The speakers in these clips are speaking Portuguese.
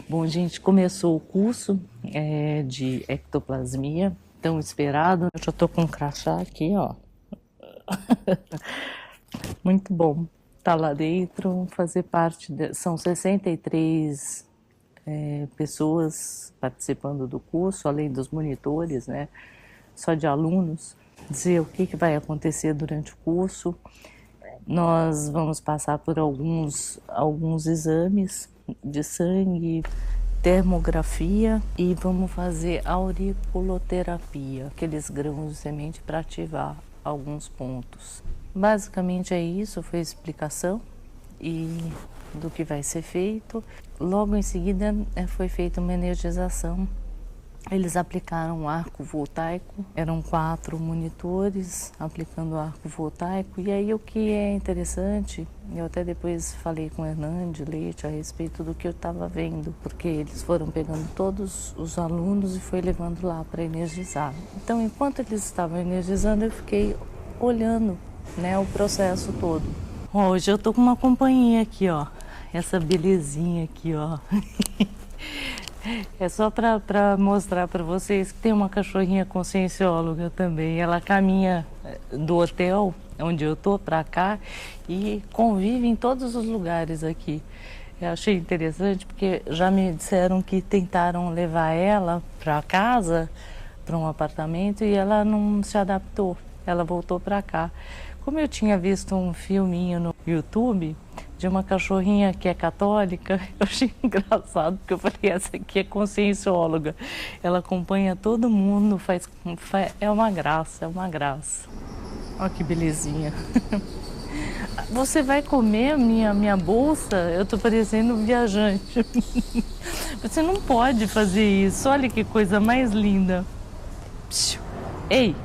Bom, gente, começou o curso de ectoplasmia, tão esperado. Eu já tô com um crachá aqui, ó. Muito bom estar lá dentro, fazer parte. São 63 pessoas participando do curso, além dos monitores, né? Só de alunos. Dizer o que vai acontecer durante o curso. Nós vamos passar por alguns exames de sangue, termografia e vamos fazer auriculoterapia, aqueles grãos de semente para ativar alguns pontos. Basicamente é isso, foi a explicação e do que vai ser feito. Logo em seguida foi feita uma energização. Eles aplicaram um arco voltaico, eram 4 monitores aplicando arco voltaico. E aí o que é interessante, eu até depois falei com o Hernande Leite a respeito do que eu estava vendo, porque eles foram pegando todos os alunos e foi levando lá para energizar. Então, enquanto eles estavam energizando, eu fiquei olhando, né, o processo todo. Hoje eu tô com uma companhia aqui, ó, essa belezinha aqui, ó. É só para mostrar para vocês que tem uma cachorrinha consciencióloga também. Ela caminha do hotel onde eu tô para cá e convive em todos os lugares aqui. Eu achei interessante porque já me disseram que tentaram levar ela para casa, para um apartamento, e ela não se adaptou. Ela voltou para cá. Como eu tinha visto um filminho no YouTube de uma cachorrinha que é católica, eu achei engraçado, porque eu falei, essa aqui é consciencióloga. Ela acompanha todo mundo, é uma graça, é uma graça. Olha que belezinha. Você vai comer a minha bolsa? Eu tô parecendo um viajante. Você não pode fazer isso, olha que coisa mais linda. Psiu. Ei,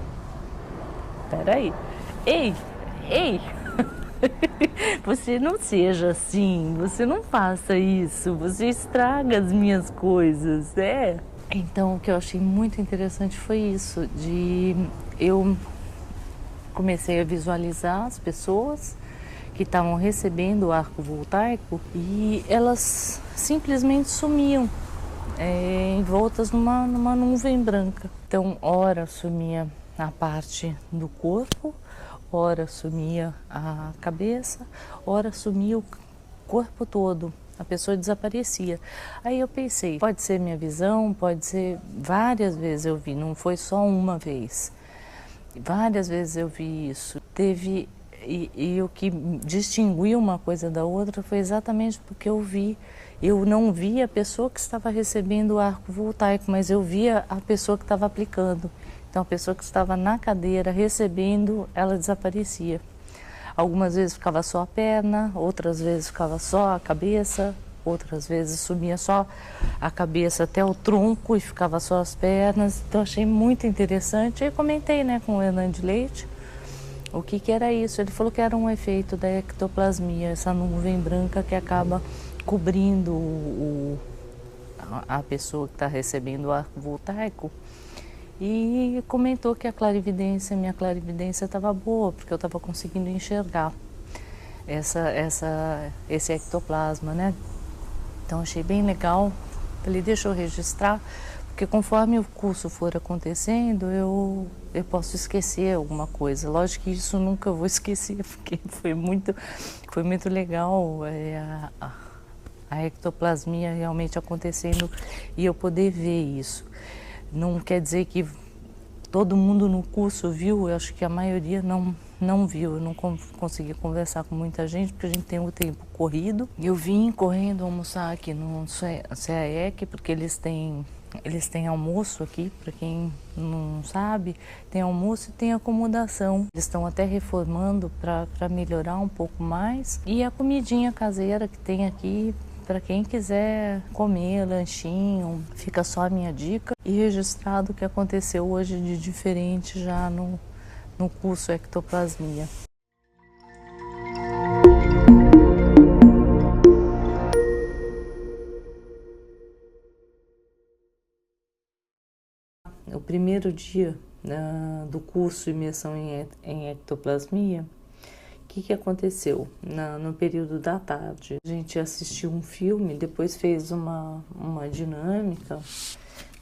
peraí. Ei, ei. Você não seja assim, você não faça isso, você estraga as minhas coisas, é. Então, o que eu achei muito interessante foi isso, eu comecei a visualizar as pessoas que estavam recebendo o arco voltaico e elas simplesmente sumiam, envoltas numa nuvem branca. Então, ora sumia a parte do corpo, ora sumia a cabeça, ora sumia o corpo todo. A pessoa desaparecia. Aí eu pensei, pode ser minha visão, pode ser... Várias vezes eu vi, não foi só uma vez. Várias vezes eu vi isso. E o que distinguiu uma coisa da outra foi exatamente porque eu não vi a pessoa que estava recebendo o arco voltaico, mas eu via a pessoa que estava aplicando. Então, a pessoa que estava na cadeira recebendo, ela desaparecia. Algumas vezes ficava só a perna, outras vezes ficava só a cabeça, outras vezes sumia só a cabeça até o tronco e ficava só as pernas. Então, achei muito interessante. E comentei, né, com o Hernande Leite o que era isso. Ele falou que era um efeito da ectoplasmia, essa nuvem branca que acaba cobrindo a pessoa que está recebendo o arco voltaico. E comentou que minha clarividência estava boa, porque eu estava conseguindo enxergar esse ectoplasma, né? Então achei bem legal. Falei, deixa eu registrar, porque conforme o curso for acontecendo, eu posso esquecer alguma coisa. Lógico que isso nunca vou esquecer, porque foi muito legal a ectoplasmia realmente acontecendo e eu poder ver isso. Não quer dizer que todo mundo no curso viu, eu acho que a maioria não viu. Eu não consegui conversar com muita gente, porque a gente tem o tempo corrido. Eu vim correndo almoçar aqui no CAEC, porque eles têm almoço aqui, para quem não sabe, tem almoço e tem acomodação. Eles estão até reformando para melhorar um pouco mais. E a comidinha caseira que tem aqui, para quem quiser comer, lanchinho, fica só a minha dica. E registrado o que aconteceu hoje de diferente já no curso Ectoplasmia. O primeiro dia do curso Imersão em Ectoplasmia, que aconteceu no período da tarde? A gente assistiu um filme, depois fez uma dinâmica,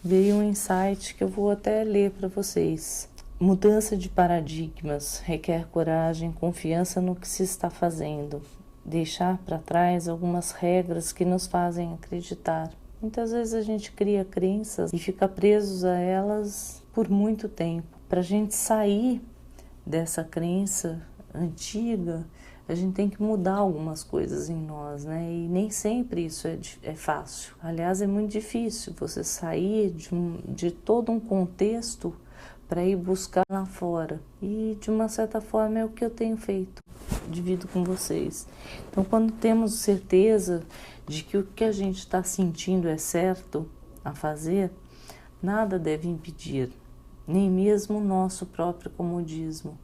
veio um insight que eu vou até ler para vocês. Mudança de paradigmas requer coragem, confiança no que se está fazendo, deixar para trás algumas regras que nos fazem acreditar. Muitas vezes a gente cria crenças e fica presos a elas por muito tempo. Para a gente sair dessa crença antiga, a gente tem que mudar algumas coisas em nós, né? E nem sempre isso é fácil. Aliás, é muito difícil você sair de todo um contexto para ir buscar lá fora. E, de uma certa forma, é o que eu tenho feito, divido com vocês. Então, quando temos certeza de que o que a gente está sentindo é certo a fazer, nada deve impedir, nem mesmo o nosso próprio comodismo.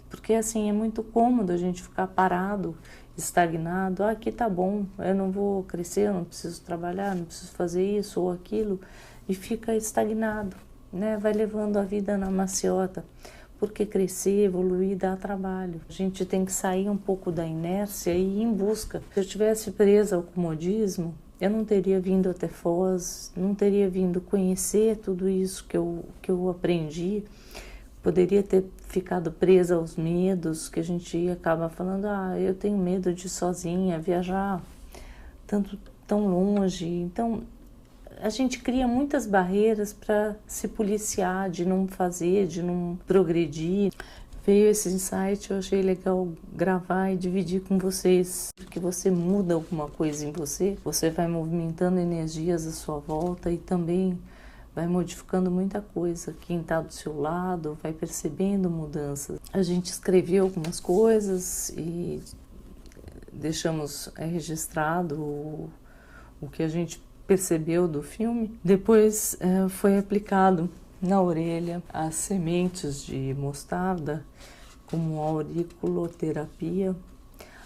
Porque, assim, é muito cômodo a gente ficar parado, estagnado. Ah, aqui tá bom, eu não vou crescer, eu não preciso trabalhar, não preciso fazer isso ou aquilo, e fica estagnado, né? Vai levando a vida na maciota, porque crescer, evoluir dá trabalho. A gente tem que sair um pouco da inércia e ir em busca. Se eu tivesse presa ao comodismo, eu não teria vindo até Foz, não teria vindo conhecer tudo isso que eu aprendi. Poderia ter ficado presa aos medos, que a gente acaba falando, eu tenho medo de ir sozinha, viajar tão longe. Então, a gente cria muitas barreiras para se policiar, de não fazer, de não progredir. Veio esse insight, eu achei legal gravar e dividir com vocês. Porque você muda alguma coisa em você, você vai movimentando energias à sua volta e também vai modificando muita coisa. Quem está do seu lado vai percebendo mudanças. A gente escreveu algumas coisas e deixamos registrado o que a gente percebeu do filme. Depois foi aplicado na orelha as sementes de mostarda como auriculoterapia.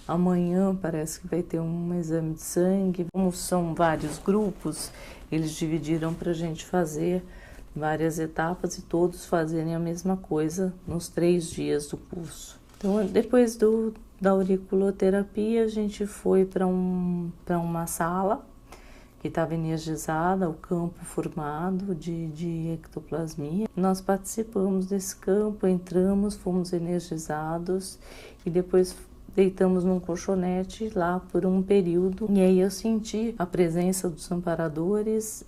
Amanhã parece que vai ter um exame de sangue. Como são vários grupos, eles dividiram para a gente fazer várias etapas e todos fazerem a mesma coisa nos 3 dias do curso. Então, depois da auriculoterapia, a gente foi para uma sala que estava energizada, o campo formado de ectoplasmia. Nós participamos desse campo, entramos, fomos energizados e depois deitamos num colchonete lá por um período. E aí eu senti a presença dos amparadores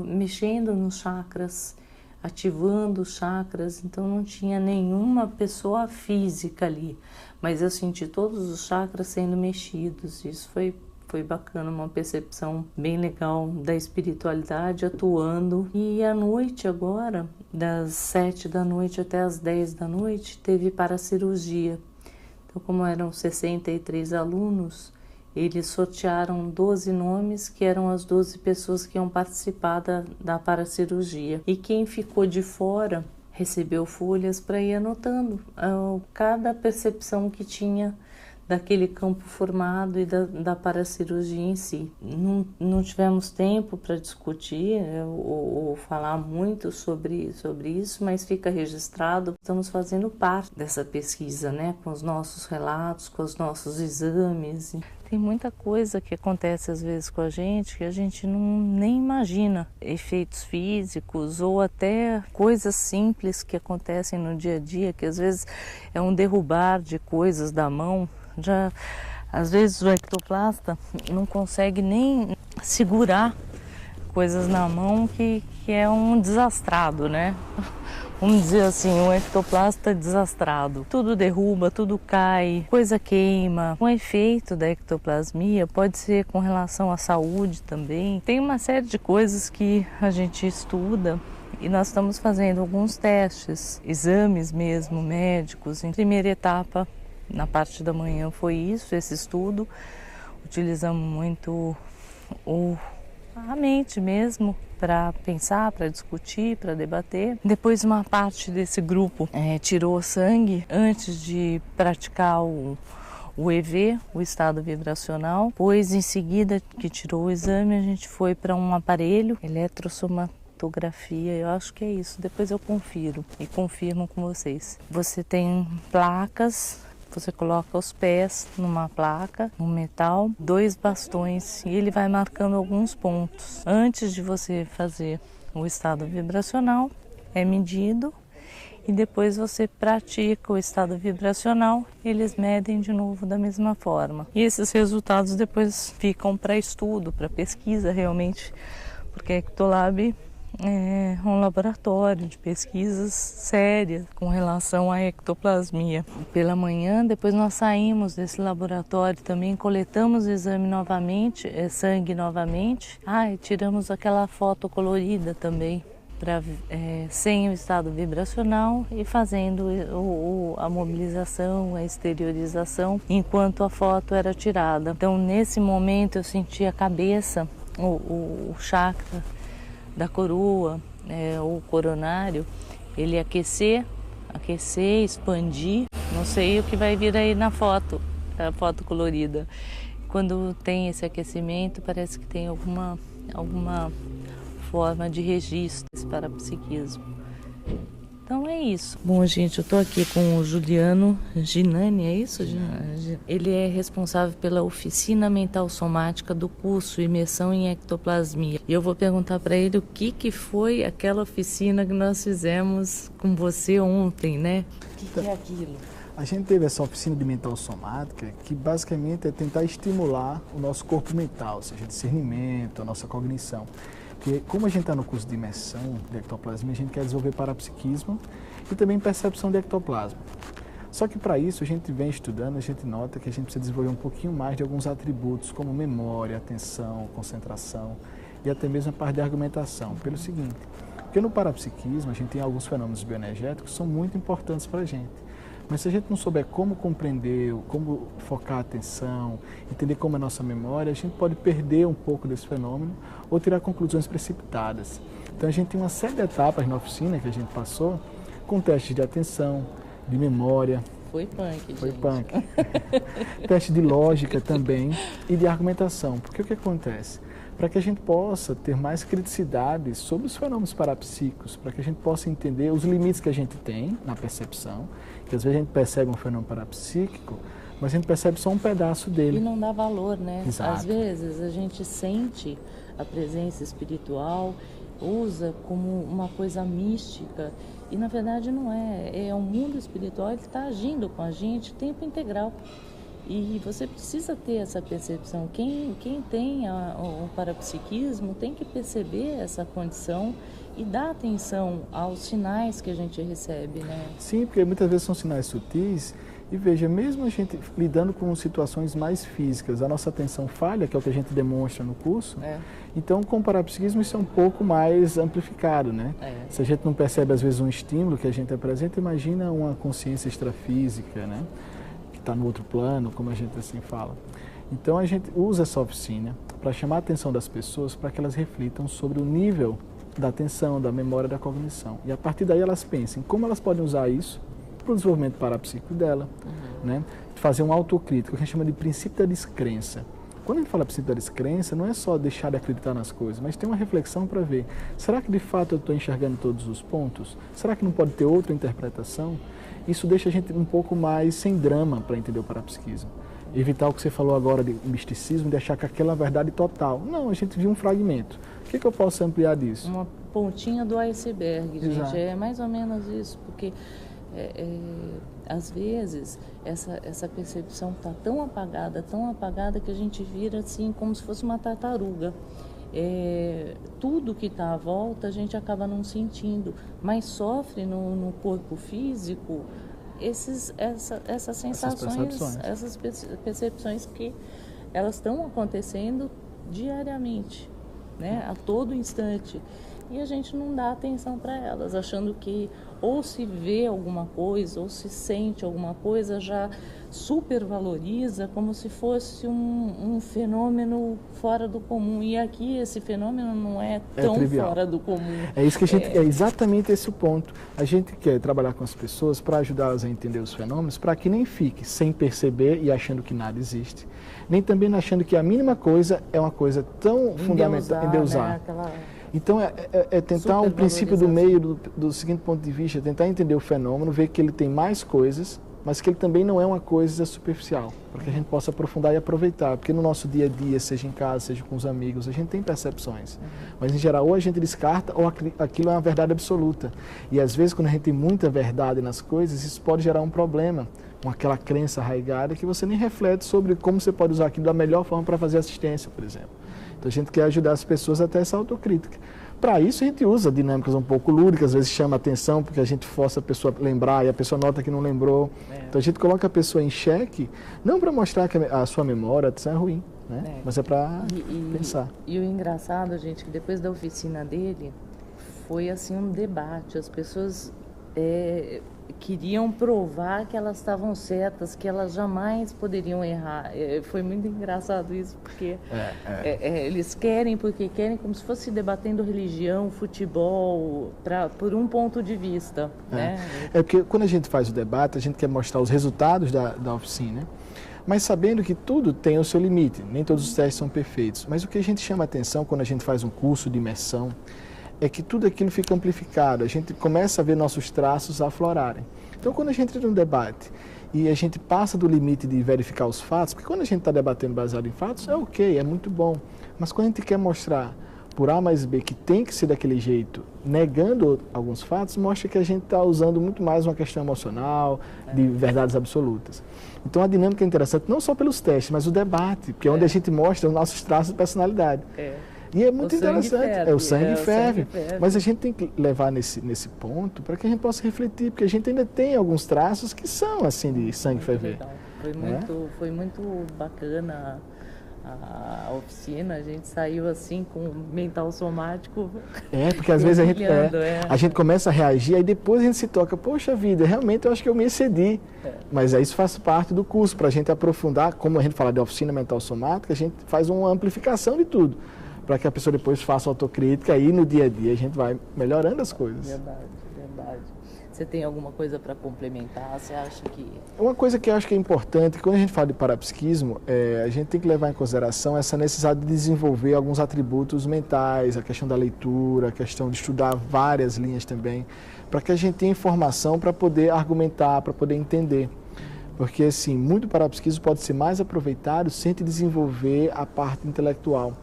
mexendo nos chakras, ativando os chakras. Então não tinha nenhuma pessoa física ali, mas eu senti todos os chakras sendo mexidos. Isso foi bacana, uma percepção bem legal da espiritualidade atuando. E à noite agora, das 7 da noite até as 10 da noite, teve paracirurgia. Então, como eram 63 alunos, eles sortearam 12 nomes, que eram as 12 pessoas que iam participar da paracirurgia. E quem ficou de fora recebeu folhas para ir anotando cada percepção que tinha daquele campo formado e da paracirurgia em si. Não tivemos tempo para discutir ou falar muito sobre isso, mas fica registrado. Estamos fazendo parte dessa pesquisa, né? Com os nossos relatos, com os nossos exames. Tem muita coisa que acontece às vezes com a gente que a gente nem imagina. Efeitos físicos ou até coisas simples que acontecem no dia a dia, que às vezes é um derrubar de coisas da mão. Já às vezes o ectoplasta não consegue nem segurar coisas na mão que é um desastrado, né? Vamos dizer assim, um ectoplasta desastrado. Tudo derruba, tudo cai, coisa queima. O efeito da ectoplasmia pode ser com relação à saúde também. Tem uma série de coisas que a gente estuda e nós estamos fazendo alguns testes, exames mesmo, médicos. Em primeira etapa, na parte da manhã foi isso, esse estudo. Utilizamos muito a mente mesmo para pensar, para discutir, para debater. Depois uma parte desse grupo tirou sangue antes de praticar o EV, o estado vibracional. Pois em seguida que tirou o exame, a gente foi para um aparelho, eletrossomatografia, eu acho que é isso. Depois eu confiro e confirmo com vocês. Você tem placas você coloca os pés numa placa, no metal, 2 bastões, e ele vai marcando alguns pontos. Antes de você fazer o estado vibracional, é medido, e depois você pratica o estado vibracional, eles medem de novo da mesma forma. E esses resultados depois ficam para estudo, para pesquisa realmente, porque a Ectolab é um laboratório de pesquisas sérias com relação à ectoplasmia. Pela manhã, depois nós saímos desse laboratório, também coletamos o exame novamente, sangue novamente, e tiramos aquela foto colorida também, sem o estado vibracional e fazendo a mobilização, a exteriorização, enquanto a foto era tirada. Então, nesse momento, eu senti a cabeça, o chakra da coroa, o coronário, ele aquecer, expandir. Não sei o que vai vir aí na foto, a foto colorida. Quando tem esse aquecimento, parece que tem alguma forma de registro desse parapsiquismo. Então é isso. Bom, gente, eu estou aqui com o Juliano Ginani, é isso? Ele é responsável pela oficina mental somática do curso Imersão em Ectoplasmia. E eu vou perguntar para ele o que foi aquela oficina que nós fizemos com você ontem, né? O que é aquilo? A gente teve essa oficina de mental somática que basicamente é tentar estimular o nosso corpo mental, ou seja, discernimento, a nossa cognição. Porque como a gente está no curso de imersão de ectoplasmia, a gente quer desenvolver parapsiquismo e também percepção de ectoplasma. Só que para isso a gente vem estudando, a gente nota que a gente precisa desenvolver um pouquinho mais de alguns atributos, como memória, atenção, concentração e até mesmo a parte de argumentação. Pelo seguinte, porque no parapsiquismo a gente tem alguns fenômenos bioenergéticos que são muito importantes para a gente. Mas se a gente não souber como compreender, como focar a atenção, entender como é a nossa memória, a gente pode perder um pouco desse fenômeno ou tirar conclusões precipitadas. Então a gente tem uma série de etapas na oficina que a gente passou, com testes de atenção, de memória. Foi punk, Foi punk. Teste de lógica também e de argumentação. Porque o que acontece? Para que a gente possa ter mais criticidade sobre os fenômenos parapsíquicos, para que a gente possa entender os limites que a gente tem na percepção, que às vezes a gente percebe um fenômeno parapsíquico, mas a gente percebe só um pedaço dele. E não dá valor, né? Exato. Às vezes a gente sente a presença espiritual, usa como uma coisa mística, e na verdade não é. É o mundo espiritual que está agindo com a gente o tempo integral. E você precisa ter essa percepção. Quem tem o parapsiquismo tem que perceber essa condição e dar atenção aos sinais que a gente recebe, né? Sim, porque muitas vezes são sinais sutis. E veja, mesmo a gente lidando com situações mais físicas, a nossa atenção falha, que é o que a gente demonstra no curso. Então, com o parapsiquismo isso é um pouco mais amplificado, né? Se a gente não percebe às vezes um estímulo que a gente apresenta, imagina uma consciência extrafísica, né? Está no outro plano, como a gente assim fala. Então a gente usa essa oficina para chamar a atenção das pessoas para que elas reflitam sobre o nível da atenção, da memória, da cognição. E a partir daí elas pensem como elas podem usar isso para o desenvolvimento parapsíquico dela, né? Fazer uma autocrítica, o que a gente chama de princípio da descrença. Quando a gente fala princípio da descrença, não é só deixar de acreditar nas coisas, mas tem uma reflexão para ver, será que de fato eu estou enxergando todos os pontos? Será que não pode ter outra interpretação? Isso deixa a gente um pouco mais sem drama para entender o parapsiquismo. Evitar o que você falou agora de misticismo, de achar que aquela é a verdade total. Não, a gente viu um fragmento. O que eu posso ampliar disso? Uma pontinha do iceberg, gente. Exato. É mais ou menos isso, porque às vezes essa percepção está tão apagada que a gente vira assim como se fosse uma tartaruga. Tudo que está à volta a gente acaba não sentindo, mas sofre no corpo físico essas sensações, essas percepções que elas estão acontecendo diariamente, né? A todo instante. E a gente não dá atenção para elas, achando que ou se vê alguma coisa, ou se sente alguma coisa, já supervaloriza como se fosse um fenômeno fora do comum. E aqui esse fenômeno não é tão fora do comum. É isso que a gente é exatamente esse o ponto. A gente quer trabalhar com as pessoas para ajudá-las a entender os fenômenos, para que nem fique sem perceber e achando que nada existe, nem também achando que a mínima coisa é uma coisa tão fundamental, endeusar. Né? Então é tentar um princípio do meio do seguinte ponto de vista, tentar entender o fenômeno, ver que ele tem mais coisas mas que ele também não é uma coisa superficial, para que a gente possa aprofundar e aproveitar, porque no nosso dia a dia, seja em casa, seja com os amigos, a gente tem percepções, mas em geral ou a gente descarta ou aquilo é uma verdade absoluta, e às vezes quando a gente tem muita verdade nas coisas, isso pode gerar um problema, com aquela crença arraigada que você nem reflete sobre como você pode usar aquilo da melhor forma para fazer assistência, por exemplo. Então a gente quer ajudar as pessoas até essa autocrítica. Para isso a gente usa dinâmicas um pouco lúdicas, às vezes chama atenção porque a gente força a pessoa a lembrar e a pessoa nota que não lembrou. Então a gente coloca a pessoa em xeque, não para mostrar que a sua memória é ruim, né? Mas é para pensar. E o engraçado, gente, que depois da oficina dele, foi assim um debate. As pessoas queriam provar que elas estavam certas, que elas jamais poderiam errar. Foi muito engraçado isso, porque eles querem porque querem, como se fosse debatendo religião, futebol, por um ponto de vista. Né? É porque quando a gente faz o debate, a gente quer mostrar os resultados da oficina, mas sabendo que tudo tem o seu limite, nem todos os testes são perfeitos. Mas o que a gente chama a atenção quando a gente faz um curso de imersão é que tudo aquilo fica amplificado, a gente começa a ver nossos traços aflorarem. Então, quando a gente entra num debate e a gente passa do limite de verificar os fatos, porque quando a gente está debatendo baseado em fatos, é ok, é muito bom. Mas quando a gente quer mostrar por A mais B que tem que ser daquele jeito, negando alguns fatos, mostra que a gente está usando muito mais uma questão emocional, de verdades absolutas. Então, a dinâmica é interessante não só pelos testes, mas o debate, que é onde a gente mostra os nossos traços de personalidade. E é muito interessante, o sangue ferve, mas a gente tem que levar nesse ponto para que a gente possa refletir, porque a gente ainda tem alguns traços que são assim de sangue ferver. Foi muito bacana a oficina, a gente saiu assim com o mental somático. Porque às vezes a gente começa a reagir, aí depois a gente se toca, poxa vida, realmente eu acho que eu me excedi. Mas isso faz parte do curso, para a gente aprofundar, como a gente fala de oficina mental somática, a gente faz uma amplificação de tudo, para que a pessoa depois faça autocrítica e no dia a dia a gente vai melhorando as coisas. Verdade. Você tem alguma coisa para complementar? Você acha que... Uma coisa que eu acho que é importante, quando a gente fala de parapsiquismo, a gente tem que levar em consideração essa necessidade de desenvolver alguns atributos mentais, a questão da leitura, a questão de estudar várias linhas também, para que a gente tenha informação para poder argumentar, para poder entender. Porque, assim, muito parapsiquismo pode ser mais aproveitado sem desenvolver a parte intelectual.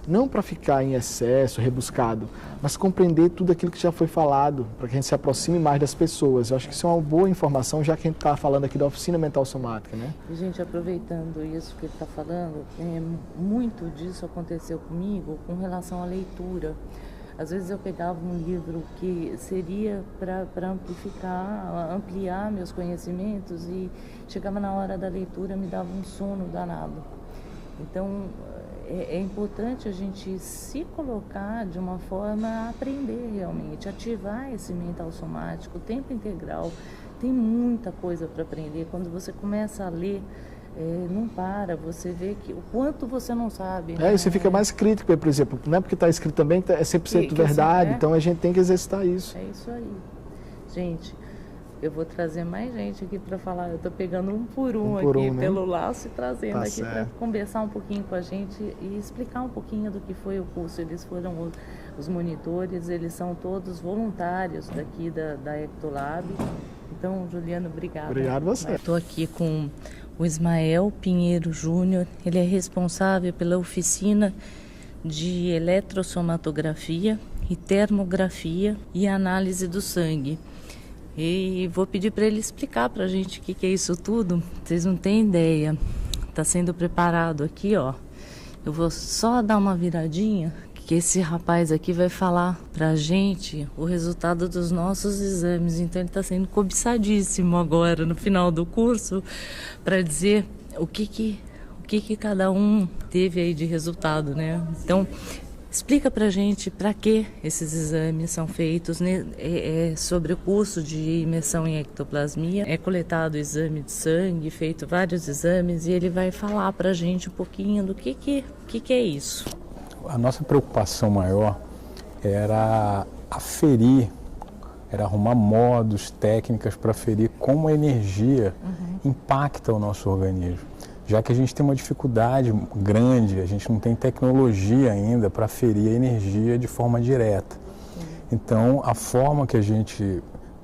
Não para ficar em excesso, rebuscado, mas compreender tudo aquilo que já foi falado, para que a gente se aproxime mais das pessoas. Eu acho que isso é uma boa informação, já que a gente está falando aqui da oficina mental somática, né? E, gente, aproveitando isso que ele está falando, muito disso aconteceu comigo com relação à leitura. Às vezes eu pegava um livro que seria para ampliar meus conhecimentos e chegava na hora da leitura me dava um sono danado. Então, é importante a gente se colocar de uma forma a aprender realmente, ativar esse mental somático, o tempo integral. Tem muita coisa para aprender. Quando você começa a ler, não para, você vê que o quanto você não sabe. E você fica mais crítico, por exemplo, não é porque está escrito também que é 100% verdade, então a gente tem que exercitar isso. É isso aí. Gente, eu vou trazer mais gente aqui para falar. Eu estou pegando um por um aqui, né? Pelo laço e trazendo aqui para conversar um pouquinho com a gente e explicar um pouquinho do que foi o curso. Eles foram os monitores, eles são todos voluntários daqui da Ectolab. Então, Juliano, obrigada. Obrigado você. Estou aqui com o Ismael Pinheiro Júnior. Ele é responsável pela oficina de eletrossomatografia e termografia e análise do sangue. E vou pedir para ele explicar para a gente o que é isso tudo. Vocês não têm ideia. Está sendo preparado aqui, ó. Eu vou só dar uma viradinha, que esse rapaz aqui vai falar para a gente o resultado dos nossos exames. Então ele está sendo cobiçadíssimo agora, no final do curso, para dizer o que cada um teve aí de resultado, né? Então, explica pra gente para que esses exames são feitos, né? Sobre o curso de imersão em ectoplasmia. É coletado o exame de sangue, feito vários exames, e ele vai falar pra gente um pouquinho do que é isso. A nossa preocupação maior era aferir, era arrumar modos, técnicas para aferir como a energia impacta o nosso organismo. Já que a gente tem uma dificuldade grande, a gente não tem tecnologia ainda para aferir a energia de forma direta. Então, a forma que a gente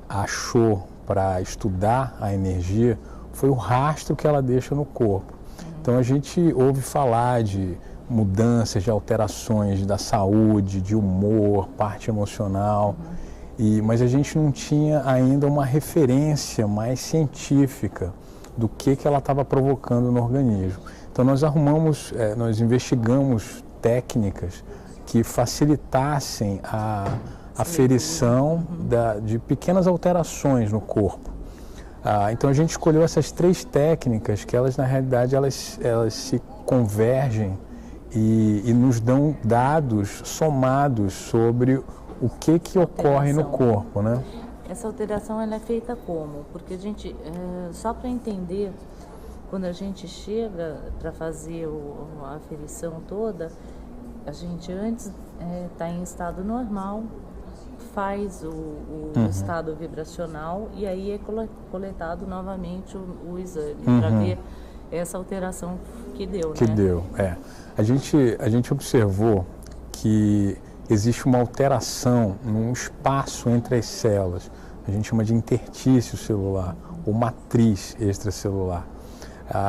achou para estudar a energia foi o rastro que ela deixa no corpo. Então a gente ouve falar de mudanças, de alterações da saúde, de humor, parte emocional, mas a gente não tinha ainda uma referência mais científica do que ela estava provocando no organismo. Então nós nós investigamos técnicas que facilitassem a aferição de pequenas alterações no corpo. Então a gente escolheu essas 3 técnicas que elas na realidade elas se convergem e nos dão dados somados sobre o que ocorre no corpo, né? Essa alteração ela é feita como? Porque a gente, só para entender, quando a gente chega para fazer a aferição toda, a gente antes está em estado normal, faz o estado vibracional e aí é coletado novamente o exame para ver essa alteração que deu, que né? deu, A gente observou que existe uma alteração num espaço entre as células, a gente chama de intertício celular ou matriz extracelular.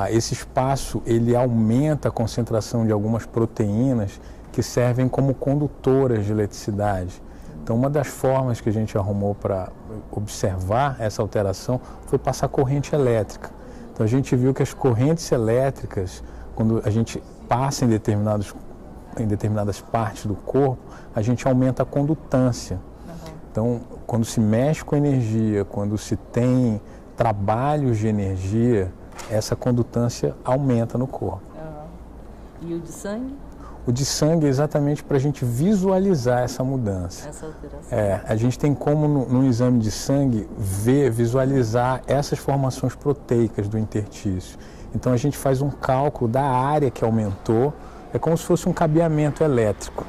Esse espaço ele aumenta a concentração de algumas proteínas que servem como condutoras de eletricidade. Então, uma das formas que a gente arrumou para observar essa alteração foi passar corrente elétrica. Então, a gente viu que as correntes elétricas, quando a gente passa em determinadas partes do corpo, a gente aumenta a condutância. Então, quando se mexe com energia, quando se tem trabalhos de energia, essa condutância aumenta no corpo. E o de sangue? O de sangue é exatamente para a gente visualizar essa mudança. Essa alteração. A gente tem como no exame de sangue visualizar essas formações proteicas do intertício. Então a gente faz um cálculo da área que aumentou, é como se fosse um cabeamento elétrico.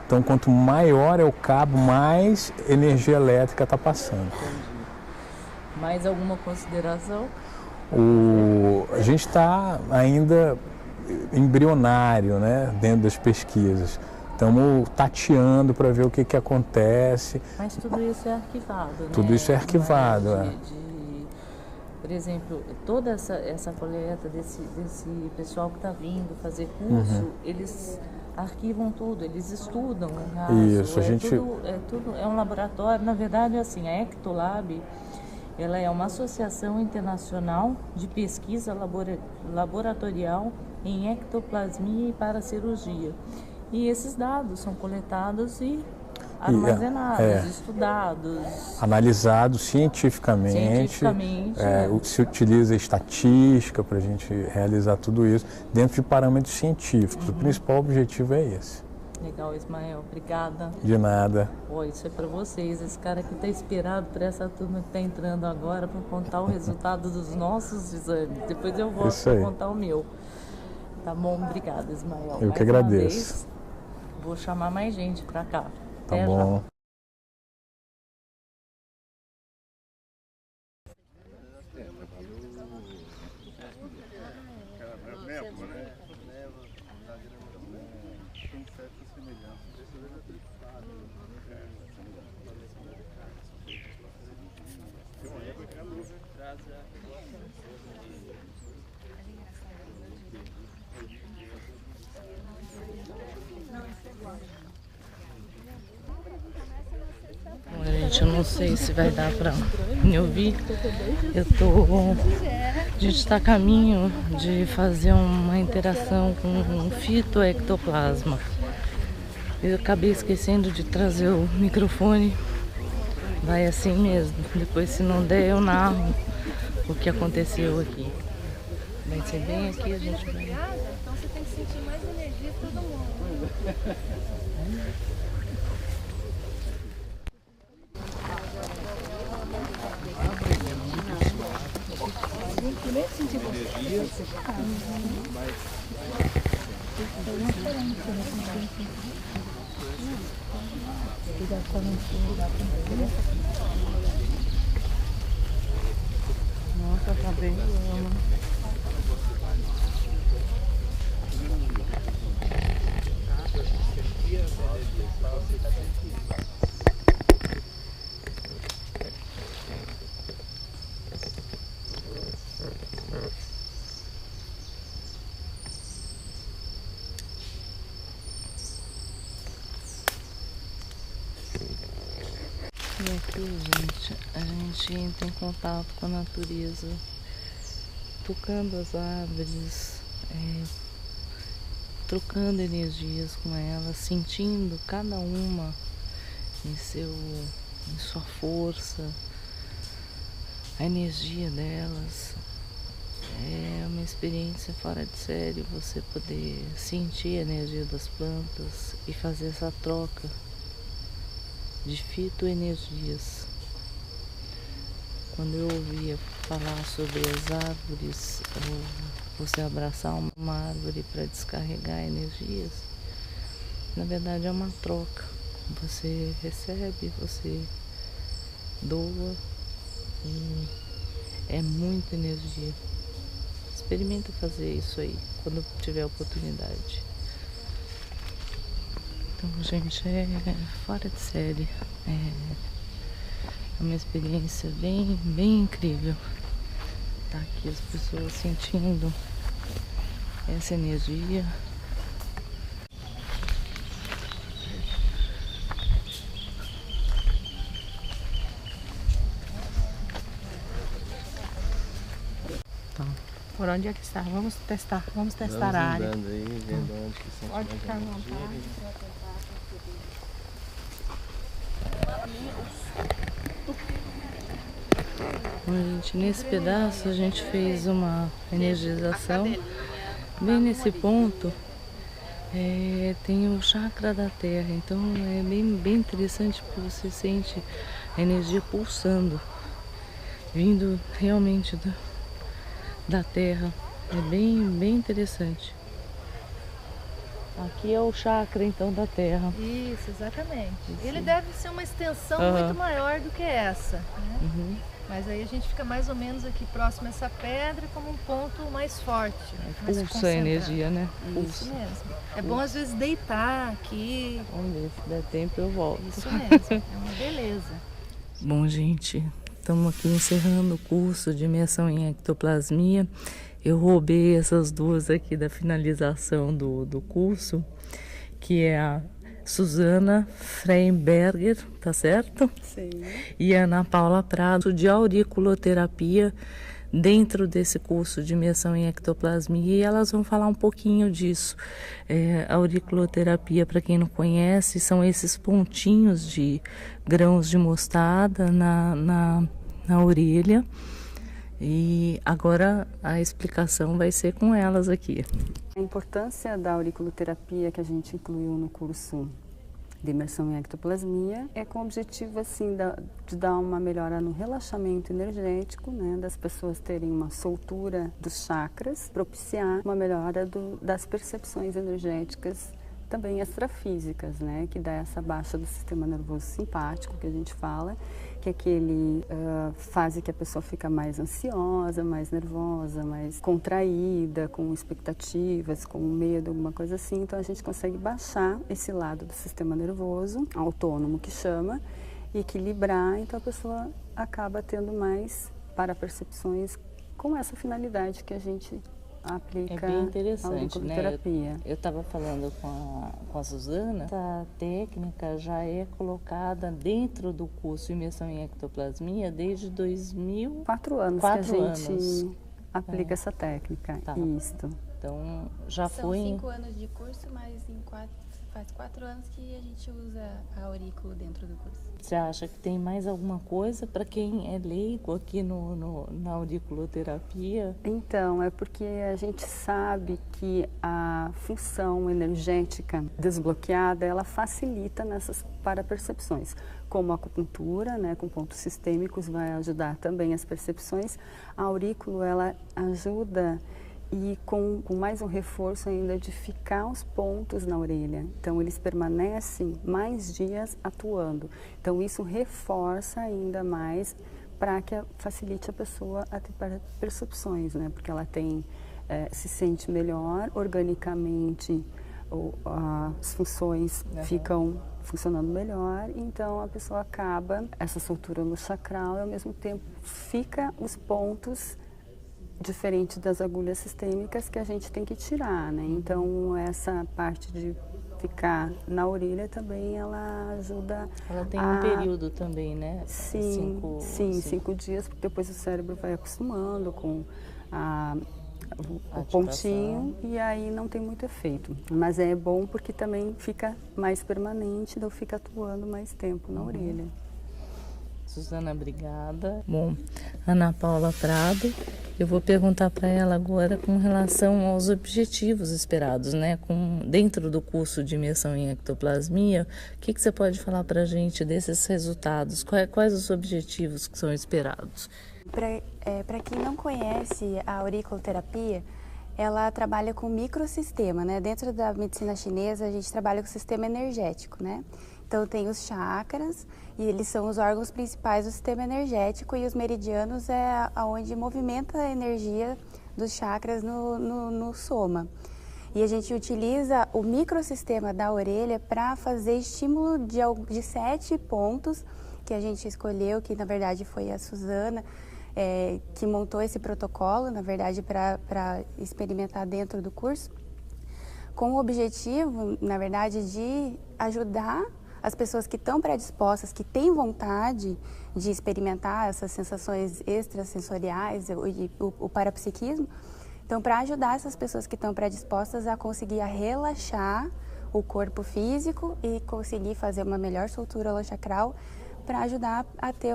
Então quanto maior é o cabo, mais energia elétrica está passando. Entendi. Mais alguma consideração? A gente está ainda embrionário, né, dentro das pesquisas. Estamos tateando para ver o que acontece. Mas tudo isso é arquivado, né? Tudo isso é arquivado, por exemplo, toda essa coleta desse pessoal que está vindo fazer curso, eles arquivam tudo, eles estudam o caso. Isso, a gente... tudo é um laboratório, na verdade, assim, a Ectolab, ela é uma associação internacional de pesquisa laboratorial em ectoplasmia e paracirurgia. E esses dados são coletados e armazenados, estudados. Analisados cientificamente. Se utiliza estatística para a gente realizar tudo isso dentro de parâmetros científicos. O principal objetivo é esse. Legal, Ismael. Obrigada. De nada. Isso é para vocês. Esse cara aqui está esperado para essa turma que está entrando agora para contar o resultado dos nossos exames. Depois eu volto para contar o meu. Tá bom? Obrigada, Ismael. Eu que agradeço. Vou chamar mais gente para cá. Tá bom. Gente, eu não sei se vai dar pra me ouvir. A gente está a caminho de fazer uma interação com um fitoectoplasma. Eu acabei esquecendo de trazer o microfone. Vai assim mesmo. Depois, se não der, eu narro o que aconteceu aqui. Vai ser bem aqui, a gente vai... Então você tem que sentir mais energia que todo mundo. Nossa, tá bem bom. E aqui, gente, a gente entra em contato com a natureza, tocando as árvores, trocando energias com elas, sentindo cada uma em sua força, a energia delas. É uma experiência fora de série você poder sentir a energia das plantas e fazer essa troca de fitoenergias. Quando eu ouvia falar sobre as árvores, ou você abraçar uma árvore para descarregar energias, na verdade é uma troca. Você recebe, você doa e é muita energia. Experimenta fazer isso aí quando tiver oportunidade. Então, gente, é fora de série. É uma experiência bem incrível. Tá aqui as pessoas sentindo essa energia. Tá. Por onde é que está? Vamos testar a área. Aí, vendo onde que sente Pode mais ficar à energia. vontade. Bom, gente, nesse pedaço a gente fez uma energização. Bem nesse ponto tem o chakra da terra, então é bem interessante porque você sente a energia pulsando, vindo realmente da terra. É bem interessante. Aqui é o chakra então da terra. Isso, exatamente. Isso. Ele deve ser uma extensão muito maior do que essa, né? Uhum. Mas aí a gente fica mais ou menos aqui próximo a essa pedra como um ponto mais forte. mais Pulsa a concentrado. energia, né? Isso Pulsa. mesmo. É bom às vezes deitar aqui. Vamos ver se der tempo eu volto. Isso mesmo. É uma beleza. Bom, gente, estamos aqui encerrando o curso de imersão em ectoplasmia. Eu roubei essas duas aqui da finalização do curso, que é a Suzana Freinberger, tá certo? Sim. E a Ana Paula Prado, de auriculoterapia, dentro desse curso de imersão em ectoplasmia, e elas vão falar um pouquinho disso. A auriculoterapia, para quem não conhece, são esses pontinhos de grãos de mostarda na orelha. E agora a explicação vai ser com elas aqui. A importância da auriculoterapia que a gente incluiu no curso de imersão em ectoplasmia é com o objetivo assim de dar uma melhora no relaxamento energético, né, das pessoas terem uma soltura dos chakras, propiciar uma melhora das percepções energéticas também extrafísicas, né, que dá essa baixa do sistema nervoso simpático que a gente fala, que é aquele fase que a pessoa fica mais ansiosa, mais nervosa, mais contraída, com expectativas, com medo, alguma coisa assim. Então a gente consegue baixar esse lado do sistema nervoso, autônomo que chama, e equilibrar, então a pessoa acaba tendo mais para-percepções com essa finalidade que a gente aplica. É bem interessante, a auriculoterapia. né? Eu estava falando com a Suzana, essa técnica já é colocada dentro do curso de imersão em ectoplasmia desde 2000. 4 anos que a gente aplica essa técnica. Tá. Isto. Então já São foi. 5 anos de curso, mas faz 4 anos que a gente usa a aurículo dentro do curso. Você acha que tem mais alguma coisa para quem é leigo aqui na auriculoterapia? Então, é porque a gente sabe que a função energética desbloqueada, ela facilita nessas parapercepções. Como a acupuntura, né, com pontos sistêmicos, vai ajudar também as percepções. A aurículo, ela ajuda e com mais um reforço ainda de ficar os pontos na orelha. Então, eles permanecem mais dias atuando. Então, isso reforça ainda mais para que facilite a pessoa a ter percepções, né? Porque ela se sente melhor organicamente, as funções ficam funcionando melhor, então a pessoa acaba essa soltura no chakral e ao mesmo tempo fica os pontos diferente das agulhas sistêmicas que a gente tem que tirar, né? Então essa parte de ficar na orelha também ela ajuda. Ela tem um período também, né? Sim, 5 dias, porque depois o cérebro vai acostumando com o pontinho e aí não tem muito efeito. Mas é bom porque também fica mais permanente, então fica atuando mais tempo na orelha. Suzana, obrigada. Bom, Ana Paula Prado, eu vou perguntar para ela agora com relação aos objetivos esperados, né? Dentro do curso de imersão em ectoplasmia, o que você pode falar para a gente desses resultados? Quais os objetivos que são esperados? Para quem não conhece a auriculoterapia, ela trabalha com microsistema, né? Dentro da medicina chinesa, a gente trabalha com sistema energético, né? Então, tem os chakras, e eles são os órgãos principais do sistema energético, e os meridianos é onde movimenta a energia dos chakras no soma. E a gente utiliza o microsistema da orelha para fazer estímulo de 7 pontos que a gente escolheu, que na verdade foi a Suzana, que montou esse protocolo, na verdade, para experimentar dentro do curso, com o objetivo, na verdade, de ajudar as pessoas que estão predispostas, que têm vontade de experimentar essas sensações extrasensoriais, o parapsiquismo. Então, para ajudar essas pessoas que estão predispostas a conseguir relaxar o corpo físico e conseguir fazer uma melhor soltura holochacral, para ajudar a ter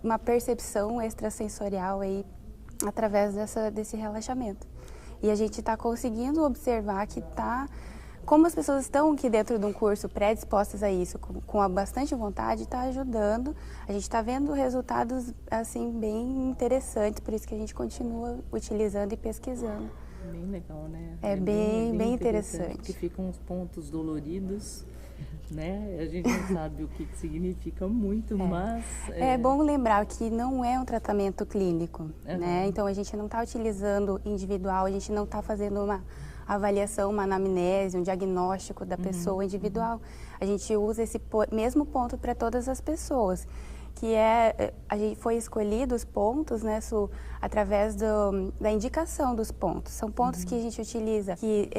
uma percepção extrasensorial aí, através desse relaxamento. E a gente está conseguindo observar que como as pessoas estão aqui dentro de um curso predispostas a isso, com bastante vontade, está ajudando. A gente está vendo resultados assim bem interessantes, por isso que a gente continua utilizando e pesquisando. Bem legal, né? É bem interessante. Que ficam os pontos doloridos, né? A gente não sabe o que significa muito, mas... É bom lembrar que não é um tratamento clínico, né? Então, a gente não está utilizando individual, a gente não está fazendo uma avaliação, uma anamnese, um diagnóstico da pessoa individual. A gente usa esse mesmo ponto para todas as pessoas, que a gente foi escolhido os pontos, né, através da indicação dos pontos. São pontos que a gente utiliza, que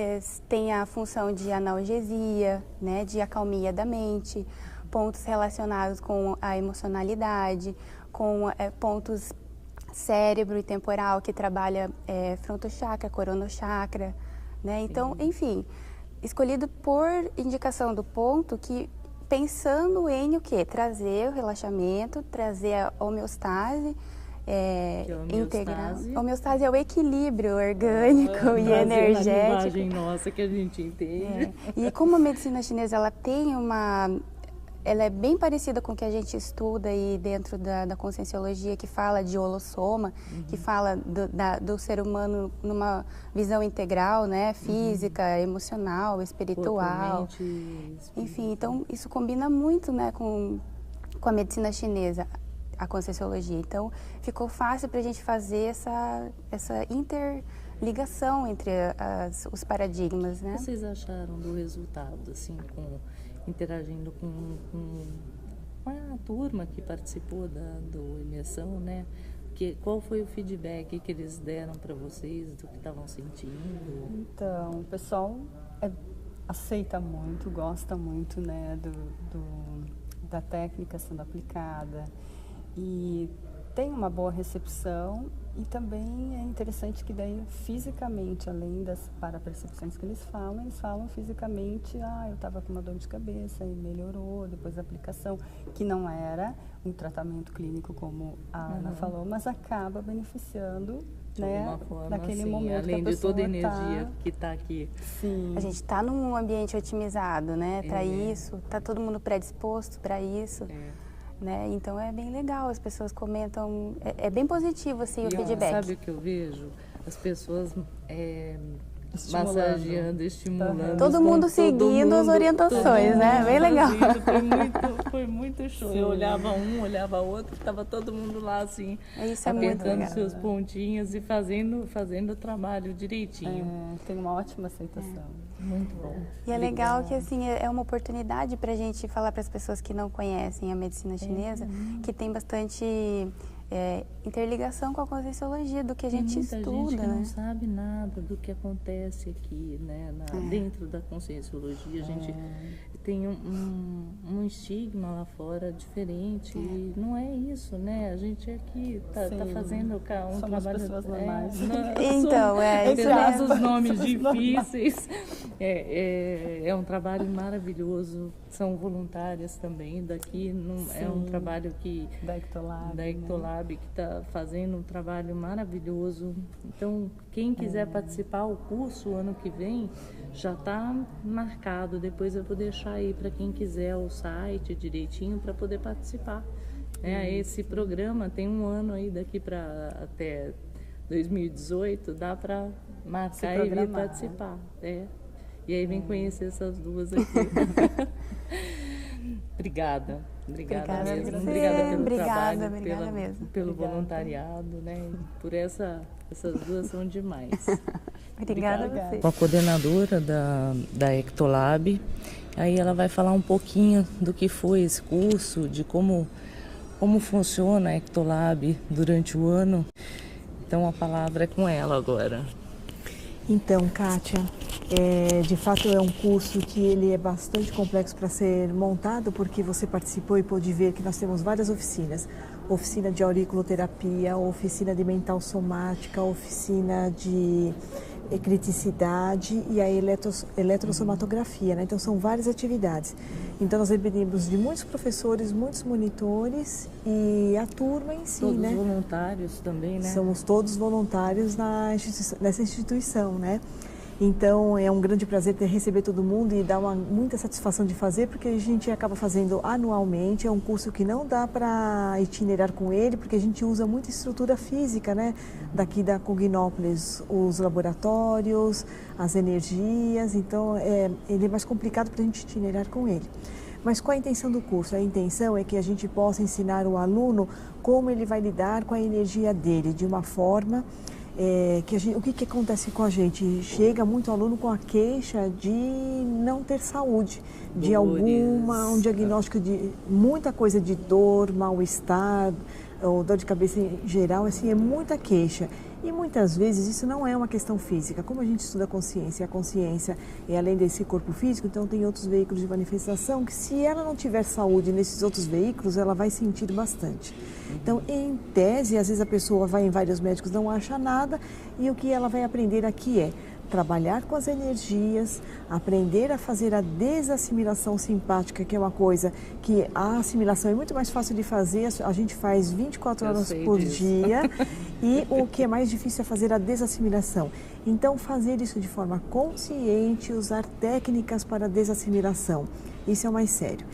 tem a função de analgesia, né, de acalmia da mente, pontos relacionados com a emocionalidade, com pontos cérebro e temporal, que trabalha frontochakra, coronochakra, né? Então, enfim, escolhido por indicação do ponto, que pensando em o quê? Trazer o relaxamento, trazer a homeostase, integral. Homeostase é o equilíbrio orgânico e energético. A linguagem nossa que a gente entende. E como a medicina chinesa, ela é bem parecida com o que a gente estuda aí dentro da conscienciologia, que fala de holossoma, que fala do ser humano numa visão integral, né? Física, emocional, espiritual. Corpo, mente, enfim, então isso combina muito, né, com a medicina chinesa, a conscienciologia. Então ficou fácil para a gente fazer essa interligação entre os paradigmas, né? O que vocês acharam do resultado, assim, interagindo com a turma que participou do imersão, né? Qual foi o feedback que eles deram para vocês do que estavam sentindo? Então, o pessoal aceita muito, gosta muito, né, da técnica sendo aplicada e tem uma boa recepção. E também é interessante que daí fisicamente, além das parapercepções que eles falam fisicamente, eu estava com uma dor de cabeça e melhorou depois da aplicação, que não era um tratamento clínico como a Ana falou, mas acaba beneficiando, né, forma, naquele assim, momento além que a de toda a pessoa energia que está aqui. Sim. A gente está num ambiente otimizado, né, para isso, está todo mundo predisposto para isso. Né? Então é bem legal, as pessoas comentam, é bem positivo assim, o feedback. Sabe o que eu vejo? As pessoas massageando, estimulando. Todo mundo seguindo as orientações, né? Bem legal. Foi muito show. Eu olhava outro, estava todo mundo lá assim, apertando seus pontinhos e fazendo o trabalho direitinho. Tem uma ótima aceitação. Muito bom. E é legal que assim é uma oportunidade para a gente falar para as pessoas que não conhecem a medicina chinesa, que tem bastante interligação com a conscienciologia do que a gente Tem muita estuda, gente que né? não sabe nada do que acontece aqui, né? Dentro da conscienciologia, a gente tem um estigma lá fora diferente e não é isso, né? A gente aqui tá fazendo um somos trabalho... pessoas normais. Então, Apesar dos nomes difíceis, é um trabalho maravilhoso. São voluntárias também daqui, é um trabalho que Da Ectolab. da Ectolab, que está fazendo um trabalho maravilhoso. Então, quem quiser participar do curso ano que vem, já está marcado. Depois eu vou deixar aí para quem quiser o site direitinho para poder participar. Esse programa tem um ano aí daqui para até 2018, dá para marcar e vir participar. E aí vem conhecer essas duas aqui. Obrigada mesmo. Obrigada pelo trabalho, pelo voluntariado, né? Por essas duas são demais. Obrigada a você. Com a coordenadora da Ectolab, aí ela vai falar um pouquinho do que foi esse curso, de como funciona a Ectolab durante o ano. Então a palavra é com ela agora. Então, Kátia, de fato é um curso que ele é bastante complexo para ser montado, porque você participou e pôde ver que nós temos várias oficinas. Oficina de auriculoterapia, oficina de mental somática, oficina de criticidade e a eletrossomatografia, né? Então são várias atividades. Então nós dependemos de muitos professores, muitos monitores e a turma em si, todos né? Voluntários também, né? Somos todos voluntários nessa instituição, né? Então é um grande prazer receber todo mundo e dá muita satisfação de fazer, porque a gente acaba fazendo anualmente. É um curso que não dá para itinerar com ele, porque a gente usa muita estrutura física, né? Daqui da Cognópolis, os laboratórios, as energias, então ele é mais complicado para a gente itinerar com ele. Mas qual a intenção do curso? A intenção é que a gente possa ensinar o aluno como ele vai lidar com a energia dele, de uma forma... o que acontece com a gente? Chega muito aluno com a queixa de não ter saúde, de um diagnóstico de muita coisa de dor, mal-estar, ou dor de cabeça em geral, assim, é muita queixa. E muitas vezes isso não é uma questão física. Como a gente estuda a consciência é além desse corpo físico, então tem outros veículos de manifestação que, se ela não tiver saúde nesses outros veículos, ela vai sentir bastante. Então, em tese, às vezes a pessoa vai em vários médicos, não acha nada, e o que ela vai aprender aqui é trabalhar com as energias, aprender a fazer a desassimilação simpática, que é uma coisa que a assimilação é muito mais fácil de fazer, a gente faz 24 horas por dia, e o que é mais difícil é fazer a desassimilação. Então, fazer isso de forma consciente, usar técnicas para a desassimilação, isso é o mais sério.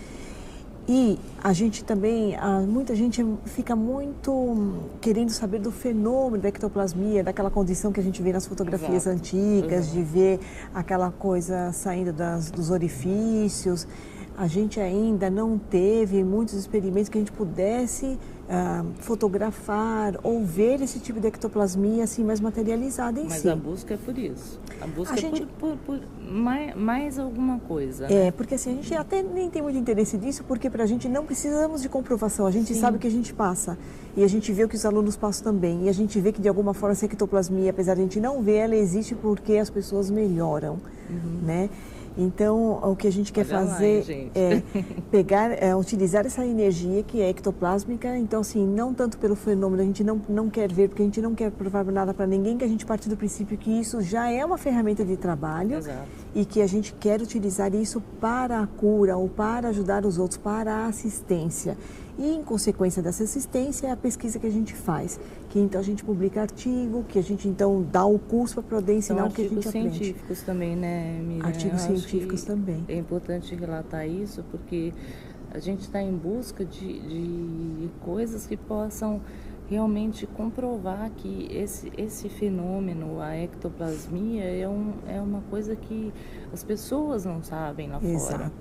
E a gente também, muita gente fica muito querendo saber do fenômeno da ectoplasmia, daquela condição que a gente vê nas fotografias antigas, de ver aquela coisa saindo dos orifícios. A gente ainda não teve muitos experimentos que a gente pudesse fotografar ou ver esse tipo de ectoplasmia assim mais materializada em si. Mas a busca é por isso. A busca é por mais alguma coisa. Né? Porque assim, a gente até nem tem muito interesse disso, porque para a gente não precisamos de comprovação. A gente sabe o que a gente passa. E a gente vê o que os alunos passam também. E a gente vê que de alguma forma essa ectoplasmia, apesar de a gente não ver, ela existe porque as pessoas melhoram, né? Então, o que a gente quer fazer é utilizar essa energia que é ectoplásmica. Então, assim, não tanto pelo fenômeno, a gente não quer ver, porque a gente não quer provar nada para ninguém, que a gente parte do princípio que isso já é uma ferramenta de trabalho. Exato. E que a gente quer utilizar isso para a cura ou para ajudar os outros, para a assistência. E, em consequência dessa assistência, é a pesquisa que a gente faz. Que, então, a gente publica artigo, que a gente, então, dá o curso para poder ensinar o que a gente aprende. Artigos científicos também, né, Miriam? Artigos científicos também. É importante relatar isso, porque a gente está em busca de coisas que possam realmente comprovar que esse fenômeno, a ectoplasmia, é uma coisa que as pessoas não sabem lá fora